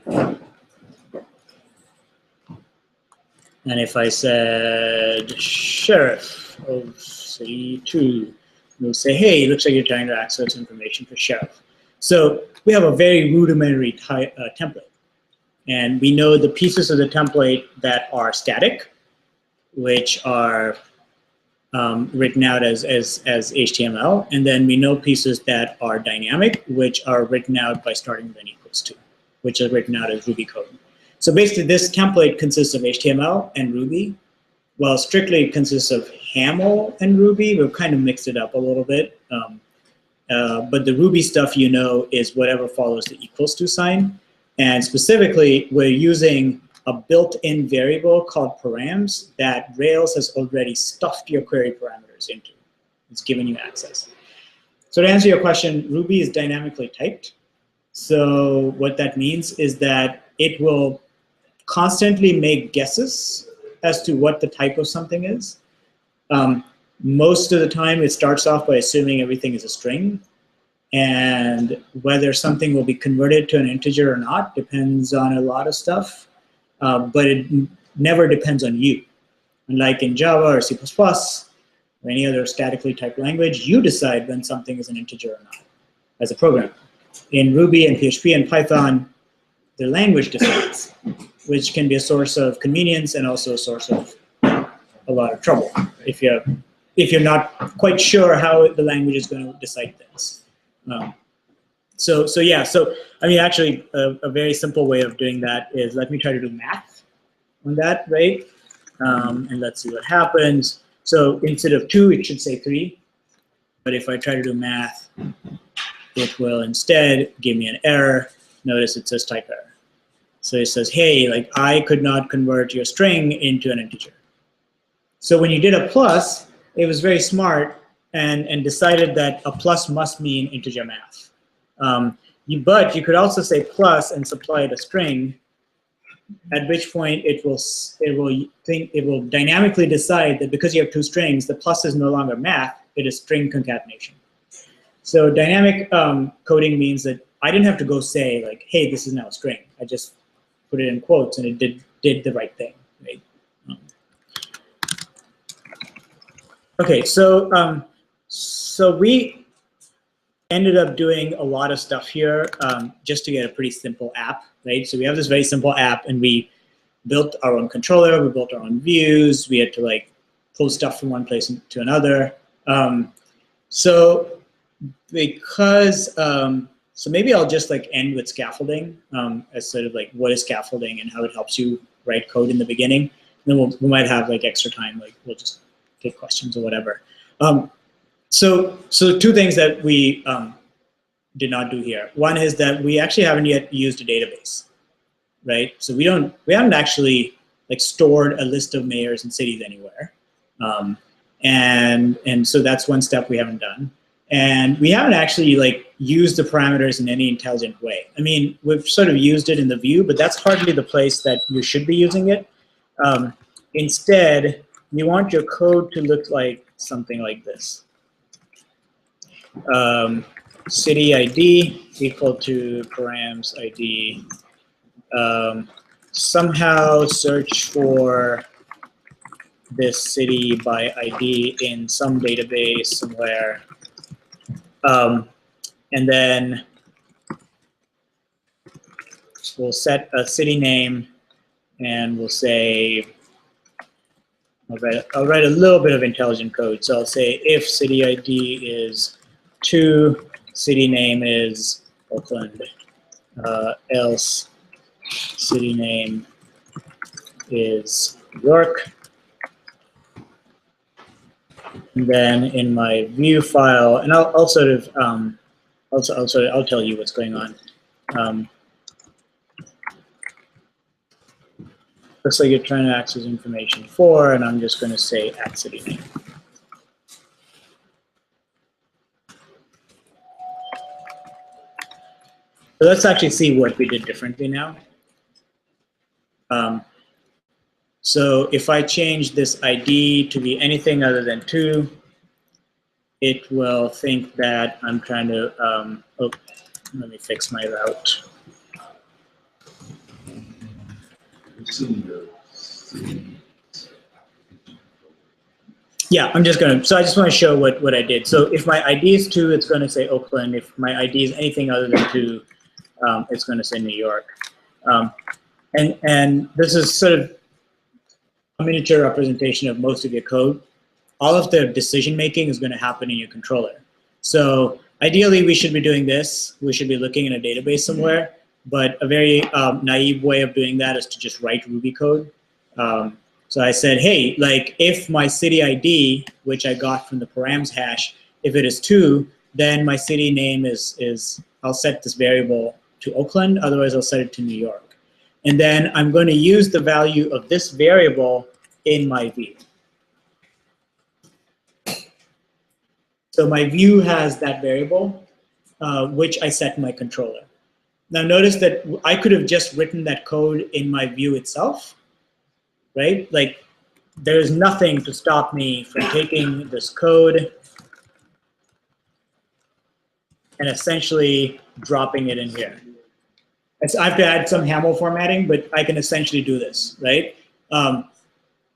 and if I said sheriff of city 2, we'll say, hey, it looks like you're trying to access information for sheriff. So we have a very rudimentary template. And we know the pieces of the template that are static, which are written out as HTML. And then we know pieces that are dynamic, which are written out by starting with an equals to, which are written out as Ruby code. So basically, this template consists of HTML and Ruby. Well, strictly it consists of HAML and Ruby. We've kind of mixed it up a little bit. But the Ruby stuff, you know, is whatever follows the equals to sign. And specifically, we're using a built-in variable called params that Rails has already stuffed your query parameters into. It's given you access. So to answer your question, Ruby is dynamically typed. So what that means is that it will constantly make guesses as to what the type of something is. Most of the time, it starts off by assuming everything is a string. And whether something will be converted to an integer or not depends on a lot of stuff. But it never depends on you. Unlike in Java or C++ or any other statically typed language, you decide when something is an integer or not as a programmer. In Ruby and PHP and Python, the language decides, which can be a source of convenience and also a source of a lot of trouble if you're not quite sure how the language is going to decide things. So I mean, actually, a very simple way of doing that is, let me try to do math on that, right? And let's see what happens. So instead of 2, it should say 3. But if I try to do math, it will instead give me an error. Notice it says type error. So it says, hey, like I could not convert your string into an integer. So when you did a plus, it was very smart and decided that a plus must mean integer math. But you could also say plus and supply it a string, at which point it will dynamically decide that because you have two strings, the plus is no longer math, it is string concatenation. So dynamic coding means that I didn't have to go say like, hey, this is now a string. I just put it in quotes and it did the right thing, right? Okay, so so we ended up doing a lot of stuff here just to get a pretty simple app, right? So we have this very simple app, and we built our own controller, we built our own views, we had to like pull stuff from one place to another. So because, so maybe I'll just like end with scaffolding as sort of like what is scaffolding and how it helps you write code in the beginning. And then we might have like extra time, like we'll just take questions or whatever. So two things that we did not do here. One is that we actually haven't yet used a database, right? So we haven't actually like stored a list of mayors and cities anywhere. And so that's one step we haven't done. And we haven't actually like used the parameters in any intelligent way. I mean, we've sort of used it in the view, but that's hardly the place that you should be using it. Instead, you want your code to look like something like this. City ID equal to params ID. Somehow search for this city by ID in some database somewhere. And then we'll set a city name, and we'll say, I'll write a little bit of intelligent code. So I'll say if city ID is 2, city name is Oakland, else city name is York. And then in my view file, and I'll sort of I'll tell you what's going on. Looks like you're trying to access information 4, and I'm just going to say at city name. So let's actually see what we did differently now. So if I change this ID to be anything other than 2, it will think that I'm trying to, oh, let me fix my route. Yeah, I'm just going to, so I just want to show what I did. So if my ID is 2, it's going to say Oakland. If my ID is anything other than 2, it's going to say New York. And this is sort of a miniature representation of most of your code. All of the decision making is going to happen in your controller. So ideally, we should be doing this. We should be looking in a database somewhere. But a very naive way of doing that is to just write Ruby code. So I said, hey, like if my city ID, which I got from the params hash, if it is 2, then my city name is I'll set this variable to Oakland. Otherwise, I'll set it to New York. And then I'm going to use the value of this variable in my view. So my view has that variable, which I set in my controller. Now notice that I could have just written that code in my view itself, right? Like there is nothing to stop me from taking this code and essentially dropping it in here. I have to add some Haml formatting, but I can essentially do this, right?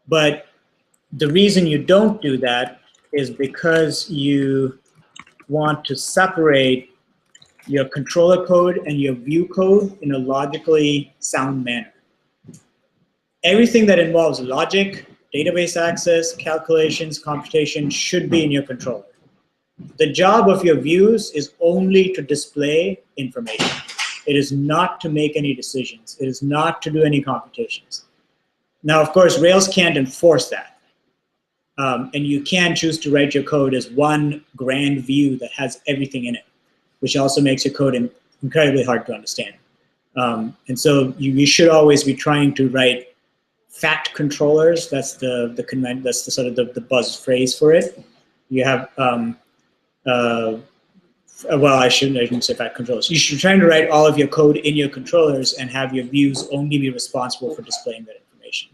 But the reason you don't do that is because you want to separate your controller code and your view code in a logically sound manner. Everything that involves logic, database access, calculations, computation should be in your controller. The job of your views is only to display information. It is not to make any decisions. It is not to do any computations. Now, of course, Rails can't enforce that. And you can choose to write your code as one grand view that has everything in it, which also makes your code incredibly hard to understand. And so you should always be trying to write fact controllers. That's the command. That's the sort of the buzz phrase for it. You have well, I shouldn't say fat controllers. You should try to write all of your code in your controllers and have your views only be responsible for displaying that information.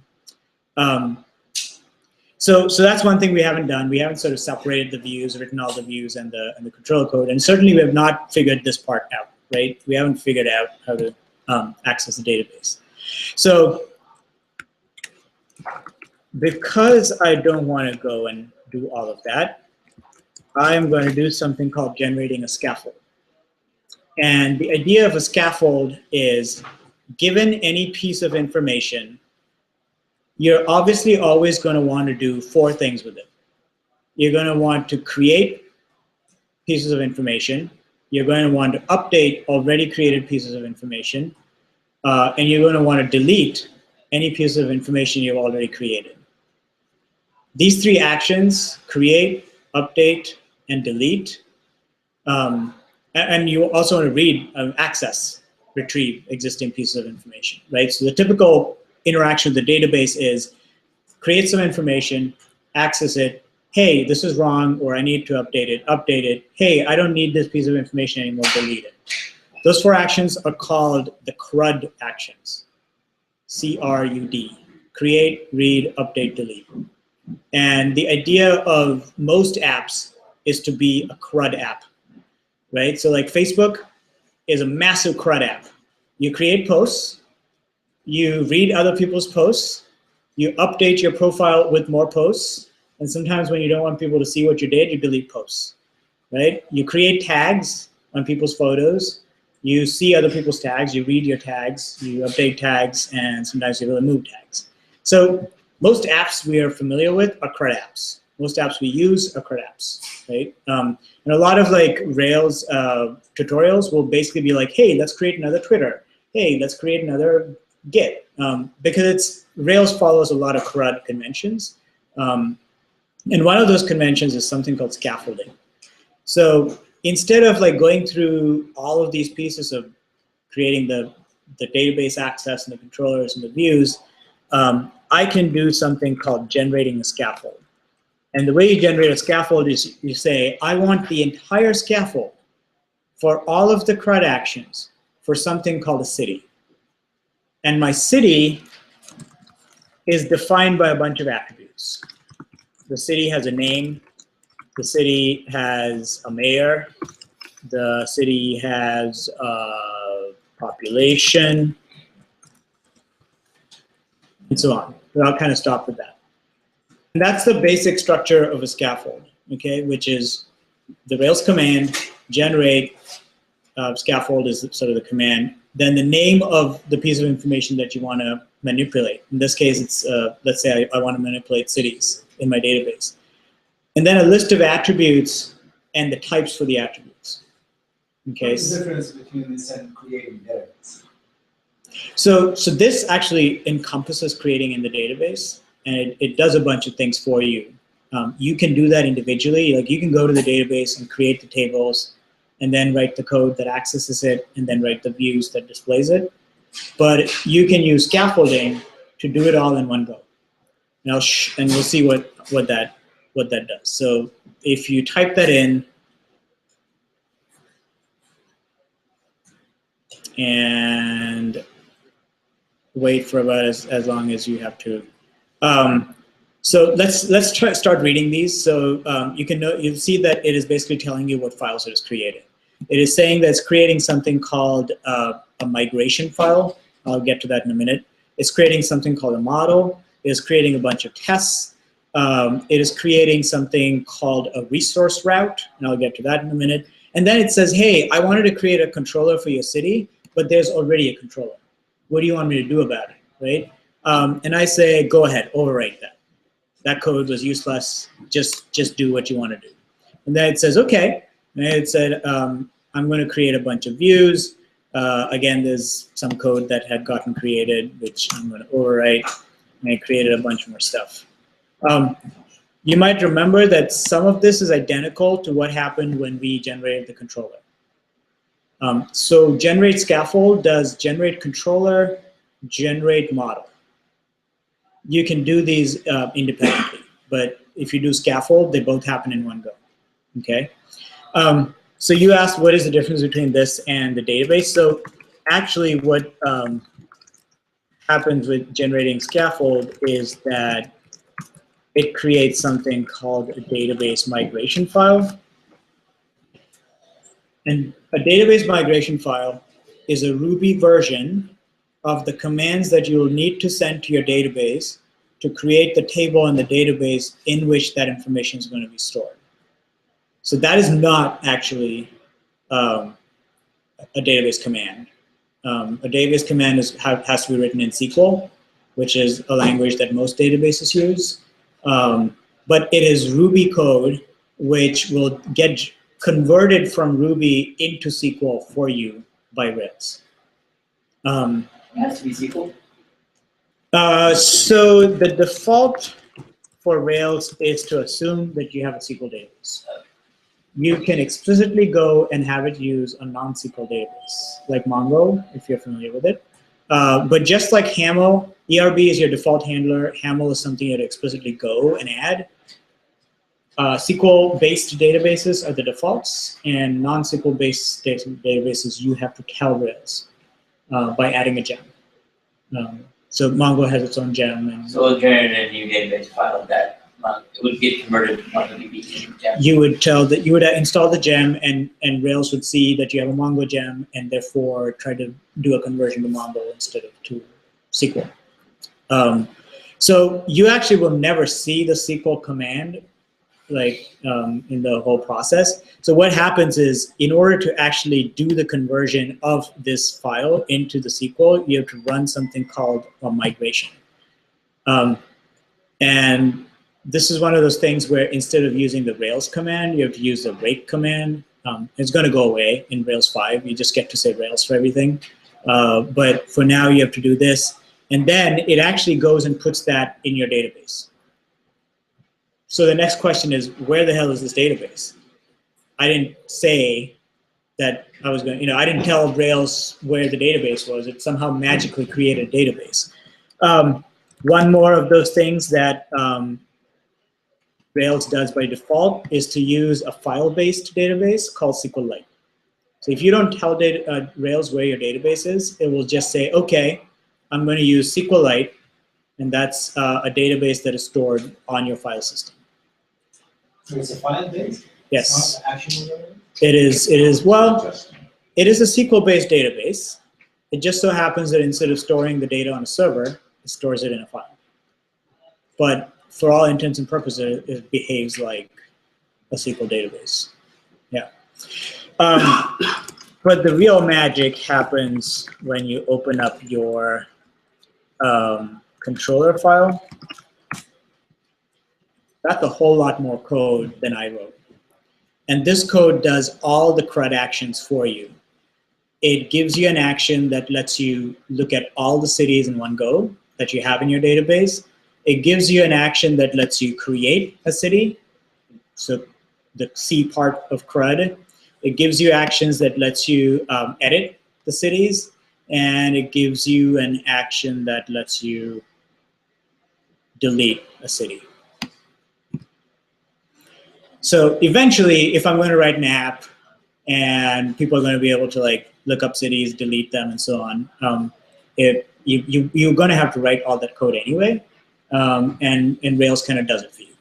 So that's one thing we haven't done. We haven't sort of separated the views, written all the views and the controller code, and certainly we have not figured this part out, right? We haven't figured out how to access the database. So because I don't want to go and do all of that, I'm going to do something called generating a scaffold. And the idea of a scaffold is, given any piece of information, you're obviously always going to want to do 4 things with it. You're going to want to create pieces of information. You're going to want to update already created pieces of information. And you're going to want to delete any piece of information you've already created. These 3 actions, create, update, and delete. And you also want to read, access, retrieve existing pieces of information, right? So the typical interaction with the database is create some information, access it, hey, this is wrong, or I need to update it, hey, I don't need this piece of information anymore, delete it. Those 4 actions are called the CRUD actions, C-R-U-D, create, read, update, delete. And the idea of most apps is to be a CRUD app, right? So like Facebook is a massive CRUD app. You create posts, you read other people's posts, you update your profile with more posts, and sometimes when you don't want people to see what you did, you delete posts, right? You create tags on people's photos, you see other people's tags, you read your tags, you update tags, and sometimes you remove tags. So most apps we are familiar with are CRUD apps. Most apps we use are CRUD apps, right? And a lot of like Rails tutorials will basically be like, hey, let's create another Twitter. Hey, let's create another Git. Because Rails follows a lot of CRUD conventions. And one of those conventions is something called scaffolding. So instead of like going through all of these pieces of creating the database access and the controllers and the views, I can do something called generating a scaffold. And the way you generate a scaffold is you say, I want the entire scaffold for all of the CRUD actions for something called a city. And my city is defined by a bunch of attributes. The city has a name. The city has a mayor. The city has a population, and so on. But I'll kind of stop with that. And that's the basic structure of a scaffold, okay, which is the Rails command, generate, scaffold is sort of the command, then the name of the piece of information that you want to manipulate. In this case, it's, let's say I want to manipulate cities in my database. And then a list of attributes and the types for the attributes. Okay. What's the difference between this and creating database? So this actually encompasses creating in the database, and it does a bunch of things for you. You can do that individually. Like you can go to the database and create the tables, and then write the code that accesses it, and then write the views that displays it. But you can use scaffolding to do it all in one go. And we'll see what that does. So if you type that in, and wait for about as long as you have to. So let's start reading these. So you'll see that it is basically telling you what files it is creating. It is saying that it's creating something called a migration file. I'll get to that in a minute. It's creating something called a model. It is creating a bunch of tests. It is creating something called a resource route, and I'll get to that in a minute. And then it says, hey, I wanted to create a controller for your city, but there's already a controller. What do you want me to do about it, right? And I say, go ahead, overwrite that. That code was useless. Just do what you want to do. And then it says, okay. And it said, I'm going to create a bunch of views. Again, there's some code that had gotten created, which I'm going to overwrite. And I created a bunch more stuff. You might remember that some of this is identical to what happened when we generated the controller. So generate scaffold does generate controller, generate model. You can do these independently, but if you do scaffold, they both happen in one go, okay? So you asked what is the difference between this and the database. So actually what happens with generating scaffold is that it creates something called a database migration file. And a database migration file is a Ruby version of the commands that you will need to send to your database to create the table in the database in which that information is going to be stored. So that is not actually a database command. A database command has to be written in SQL, which is a language that most databases use. But it is Ruby code which will get converted from Ruby into SQL for you by Rails. It has to be SQL? So the default for Rails is to assume that you have a SQL database. You can explicitly go and have it use a non-SQL database, like Mongo, if you're familiar with it. But just like Haml, ERB is your default handler. Haml is something you have to explicitly go and add. SQL-based databases are the defaults, and non-SQL-based databases you have to tell Rails by adding a gem. So Mongo has its own gem. And so it'll generate a new database file that it would get converted to MongoDB gem. You would tell that you would install the gem, and Rails would see that you have a Mongo gem, and therefore try to do a conversion to Mongo instead of to SQL. So you actually will never see the SQL command like in the whole process. So what happens is, in order to actually do the conversion of this file into the SQL, you have to run something called a migration. And this is one of those things where instead of using the Rails command, you have to use the rake command. It's going to go away in Rails 5. You just get to say Rails for everything. But for now, you have to do this. And then it actually goes and puts that in your database. So the next question is, where the hell is this database? I didn't say that I was going to, I didn't tell Rails where the database was. It somehow magically created a database. One more of those things that Rails does by default is to use a file-based database called SQLite. So if you don't tell Rails where your database is, it will just say, okay, I'm going to use SQLite, and that's a database that is stored on your file system. So it's a file-based? Yes. It's not actionable? It is, well, it is a SQL-based database. It just so happens that instead of storing the data on a server, it stores it in a file. But for all intents and purposes, it behaves like a SQL database. Yeah. But the real magic happens when you open up your controller file. That's a whole lot more code than I wrote. And this code does all the CRUD actions for you. It gives you an action that lets you look at all the cities in one go that you have in your database. It gives you an action that lets you create a city, so the C part of CRUD. It gives you actions that lets you edit the cities, and it gives you an action that lets you delete a city. So eventually, if I'm going to write an app and people are going to be able to like look up cities, delete them, and so on, you're going to have to write all that code anyway, and Rails kind of does it for you.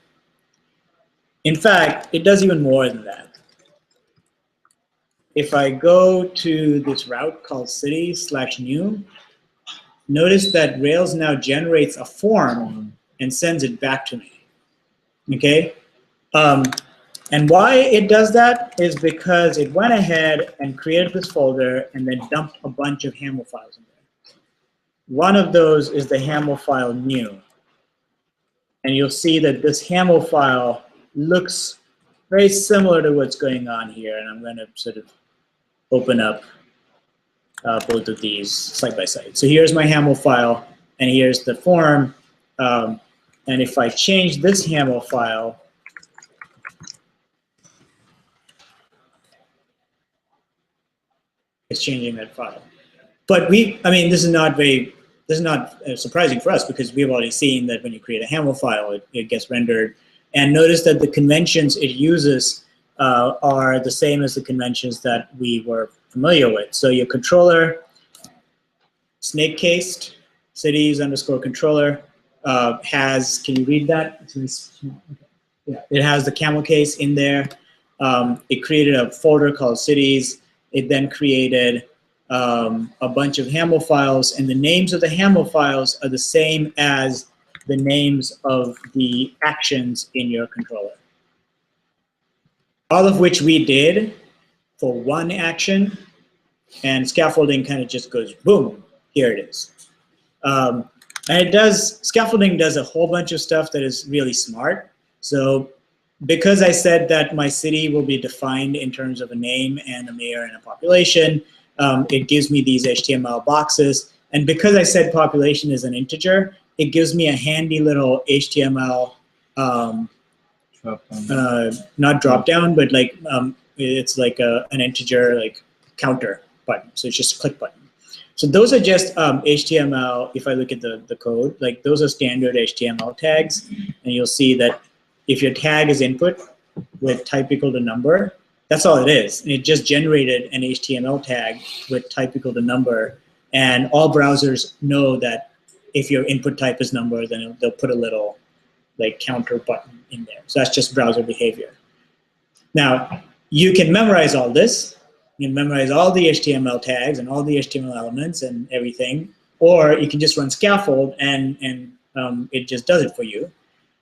In fact, it does even more than that. If I go to this route called city/new, notice that Rails now generates a form and sends it back to me. Okay? And why it does that is because it went ahead and created this folder and then dumped a bunch of Haml files in there. One of those is the Haml file new. And you'll see that this Haml file looks very similar to what's going on here. And I'm going to sort of open up both of these side by side. So here's my Haml file, and here's the form. And if I change this Haml file, it's changing that file. But this is not surprising for us because we've already seen that when you create a Haml file, it gets rendered. And notice that the conventions it uses are the same as the conventions that we were familiar with. So your controller, snake cased, cities underscore controller, has, can you read that? Yeah, it has the camel case in there. It created a folder called cities. It then created a bunch of HAML files, and the names of the HAML files are the same as the names of the actions in your controller. All of which we did for one action, and scaffolding kind of just goes, boom, here it is. And it does, scaffolding does a whole bunch of stuff that is really smart. So because I said that my city will be defined in terms of a name and a mayor and a population, it gives me these HTML boxes. And because I said population is an integer, it gives me a handy little HTML, not drop down, but like it's like an integer like counter button. So it's just a click button. So those are just HTML. If I look at the code, like those are standard HTML tags, and you'll see that if your tag is input with type equal to number, that's all it is. And it just generated an HTML tag with type equal to number, and all browsers know that if your input type is number, then they'll put a little like counter button in there. So that's just browser behavior. Now, you can memorize all this. You can memorize all the HTML tags and all the HTML elements and everything, or you can just run scaffold and it just does it for you.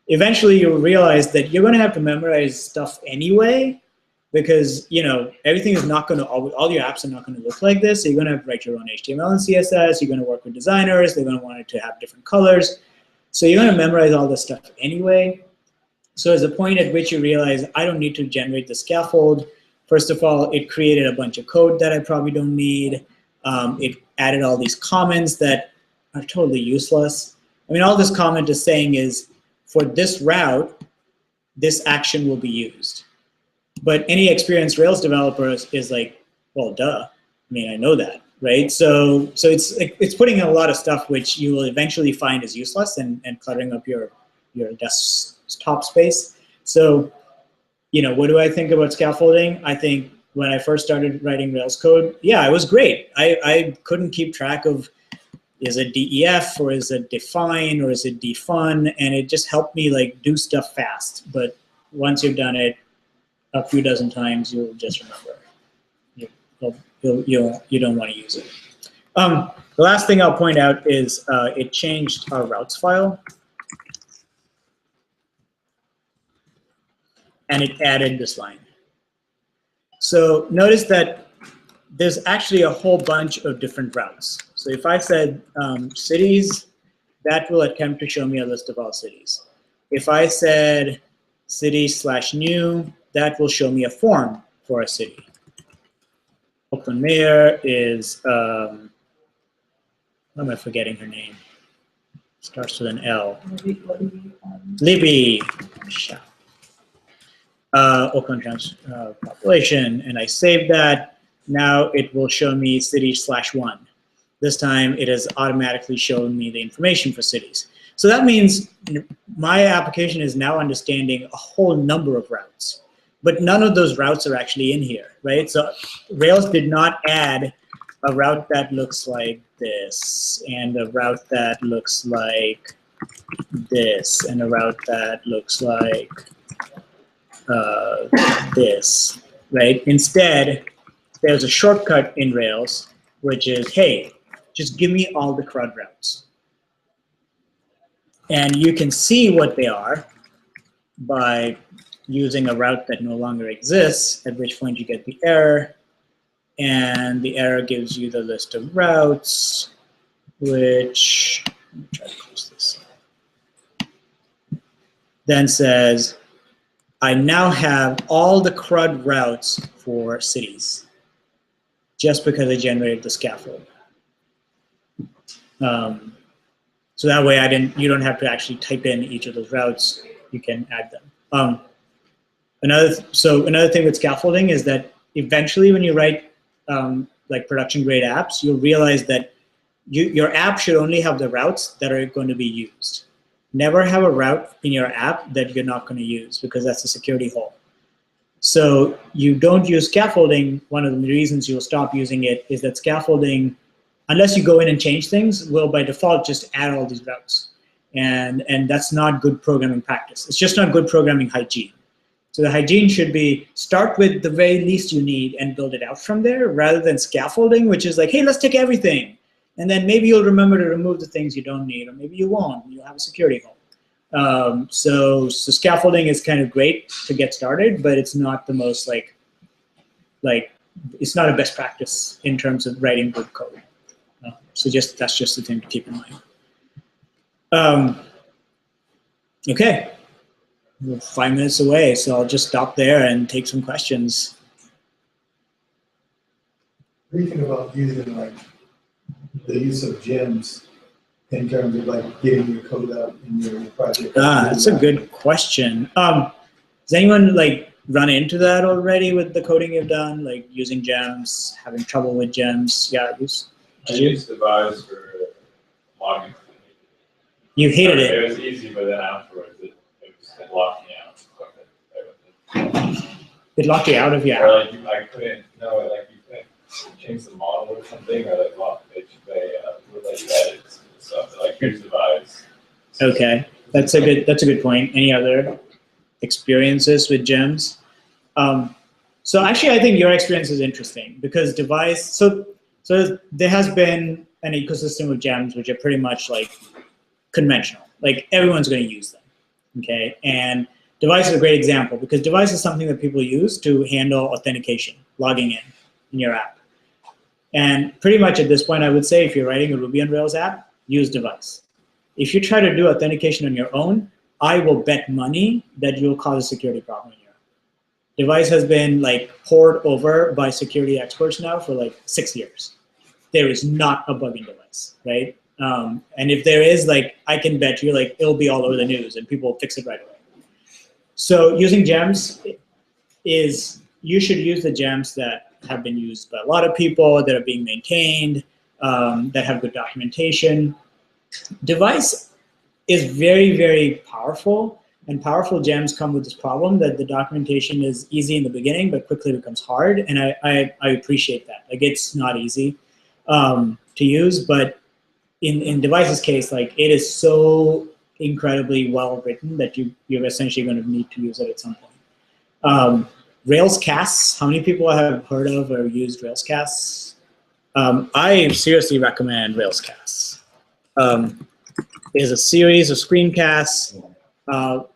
Eventually, you'll realize that you're going to have to memorize stuff anyway, because everything is not going to, all your apps are not going to look like this. So you're going to have to write your own HTML and CSS. You're going to work with designers. They're going to want it to have different colors. So you're going to memorize all this stuff anyway. So there's a point at which you realize, I don't need to generate the scaffold. First of all, it created a bunch of code that I probably don't need. It added all these comments that are totally useless. I mean, all this comment is saying is, for this route, this action will be used. But any experienced Rails developer is like, well, duh. I mean, I know that, right? So it's putting in a lot of stuff which you will eventually find is useless and cluttering up your desktop space. So, what do I think about scaffolding? I think when I first started writing Rails code, yeah, it was great. I couldn't keep track of, is it DEF or is it define or is it defun, and it just helped me like do stuff fast. But once you've done it a few dozen times, you'll just remember. You don't want to use it. The last thing I'll point out is it changed our routes file. And it added this line. So notice that there's actually a whole bunch of different routes. So if I said cities, that will attempt to show me a list of all cities. If I said city/new, that will show me a form for a city. Oakland mayor is, how am I forgetting her name? Starts with an L. Libby. Oakland population, and I saved that. Now it will show me city/1. This time it has automatically shown me the information for cities. So that means my application is now understanding a whole number of routes, but none of those routes are actually in here, right? So Rails did not add a route that looks like this, and a route that looks like this, and a route that looks like this, right? Instead, there's a shortcut in Rails, which is, hey, just give me all the CRUD routes. And you can see what they are by using a route that no longer exists, at which point you get the error. And the error gives you the list of routes, which, let me try to close this. Then says, I now have all the CRUD routes for cities, just because I generated the scaffold. So that way you don't have to actually type in each of those routes, you can add them. Another thing with scaffolding is that eventually when you write like production grade apps, you'll realize that your app should only have the routes that are going to be used. Never have a route in your app that you're not going to use, because that's a security hole. So you don't use scaffolding. One of the reasons you'll stop using it is that scaffolding, unless you go in and change things, will by default just add all these routes. And that's not good programming practice. It's just not good programming hygiene. So the hygiene should be start with the very least you need and build it out from there, rather than scaffolding, which is like, hey, let's take everything. And then maybe you'll remember to remove the things you don't need, or maybe you won't. You'll have a security hole. So scaffolding is kind of great to get started, but it's not the most like it's not a best practice in terms of writing good code. So that's just the thing to keep in mind. Okay, we're 5 minutes away, so I'll just stop there and take some questions. What do you think about using like the use of gems in terms of like getting your code out in your project? That's a good question. Does anyone like run into that already with the coding you've done, like using gems, having trouble with gems? Yeah, I used Devise for logging. You hated it. It was easy, but then afterwards it locked me out. It locked you out of your Or app. like I couldn't, no, like you couldn't change the model or something, or like would let you edit stuff. Like here's Devise. Okay, that's a good point. Any other experiences with gems? So actually, I think your experience is interesting because Devise. So there has been an ecosystem of gems which are pretty much like conventional. Like everyone's going to use them. Okay, and Devise is a great example because Devise is something that people use to handle authentication, logging in your app. And pretty much at this point, I would say if you're writing a Ruby on Rails app, use Devise. If you try to do authentication on your own, I will bet money that you'll cause a security problem in your app. Devise has been like poured over by security experts now for like 6 years. There is not a bug in Devise, right? And if there is, like, I can bet you like it'll be all over the news and people will fix it right away. So using gems is, you should use the gems that have been used by a lot of people, that are being maintained, that have good documentation. Devise is very, very powerful, and powerful gems come with this problem that the documentation is easy in the beginning, but quickly becomes hard, and I appreciate that. Like, it's not easy to use, but in Devise's case, like, it is so incredibly well written that you're essentially going to need to use it at some point. Rails casts, how many people have heard of or used Rails casts? I seriously recommend Rails casts. There's a series of screencasts,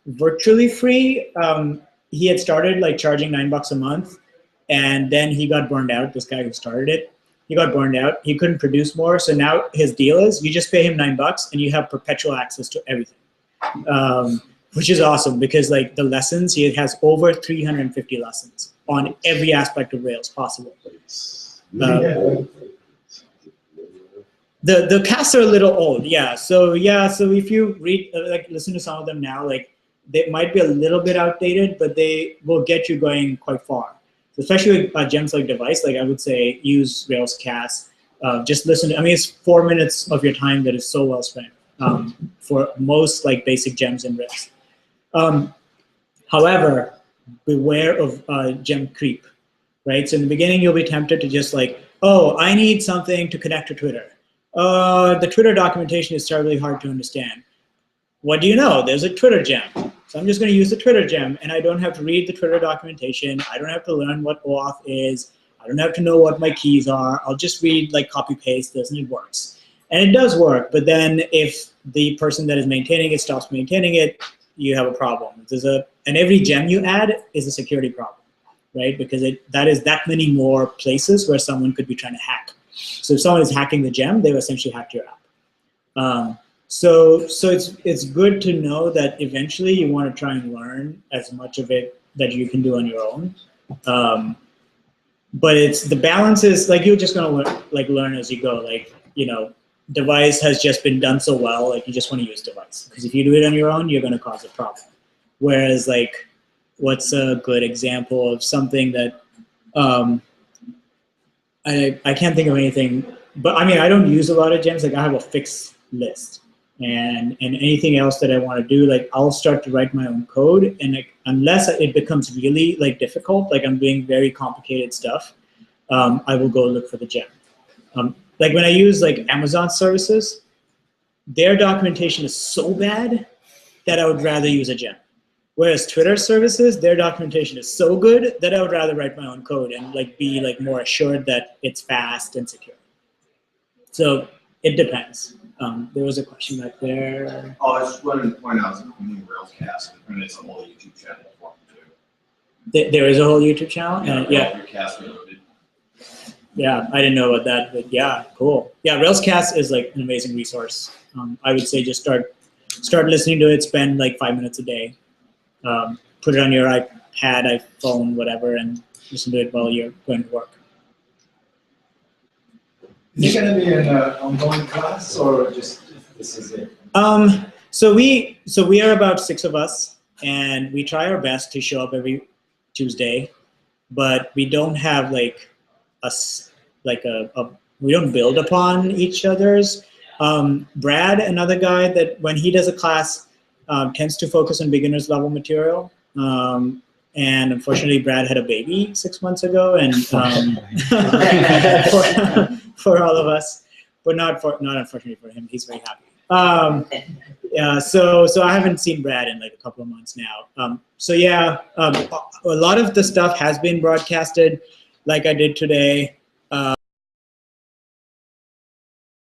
virtually free. He had started like charging $9 a month, and then he got burned out. This guy who started it, he got burned out. He couldn't produce more, so now his deal is you just pay him $9 and you have perpetual access to everything, which is awesome because like the lessons, he has over 350 lessons on every aspect of Rails possible. The casts are a little old, yeah. So if you read, listen to some of them now, like they might be a little bit outdated, but they will get you going quite far. So especially with gems like Devise, like I would say, use Rails casts. Just listen. I mean, it's 4 minutes of your time that is so well spent for most like basic gems in Rails. However, beware of gem creep, right? So in the beginning, you'll be tempted to just like, oh, I need something to connect to Twitter. The Twitter documentation is terribly hard to understand. What do you know? There's a Twitter gem. So I'm just going to use the Twitter gem, and I don't have to read the Twitter documentation. I don't have to learn what OAuth is. I don't have to know what my keys are. I'll just read, like, copy-paste this, and it works. And it does work, but then if the person that is maintaining it stops maintaining it, you have a problem. And every gem you add is a security problem, right? Because that is that many more places where someone could be trying to hack. So if someone is hacking the gem, they've essentially hacked your app. So it's good to know that eventually you want to try and learn as much of it that you can do on your own. But the balance is like you're just going to learn as you go. Like, you know, Devise has just been done so well, like you just want to use Devise. Because if you do it on your own, you're going to cause a problem. Whereas like, what's a good example of something that I can't think of anything, but I mean, I don't use a lot of gems. Like I have a fixed list. and anything else that I want to do, like I'll start to write my own code, and like, unless it becomes really like difficult, like I'm doing very complicated stuff, I will go look for the gem. Like when I use like Amazon services, their documentation is so bad that I would rather use a gem. Whereas Twitter services, their documentation is so good that I would rather write my own code and like be like more assured that it's fast and secure. So it depends. There was a question back there. Oh, I was just wanted to point out that we need Railscast, and it's a whole YouTube channel for them too. There is a whole YouTube channel? Yeah. Railscast Reloaded. Yeah, I didn't know about that, but yeah, cool. Yeah, Railscast is like an amazing resource. I would say just start listening to it, spend like 5 minutes a day. Put it on your iPad, iPhone, whatever, and listen to it while you're going to work. Is it gonna be an ongoing class or just this is it? So we are about 6 of us, and we try our best to show up every Tuesday, but we don't have like we don't build upon each other's. Brad, another guy that when he does a class, tends to focus on beginners level material. And unfortunately, Brad had a baby 6 months ago, and for all of us, but not unfortunately for him. He's very happy. Yeah, so I haven't seen Brad in like a couple of months now. So yeah, a lot of the stuff has been broadcasted, like I did today.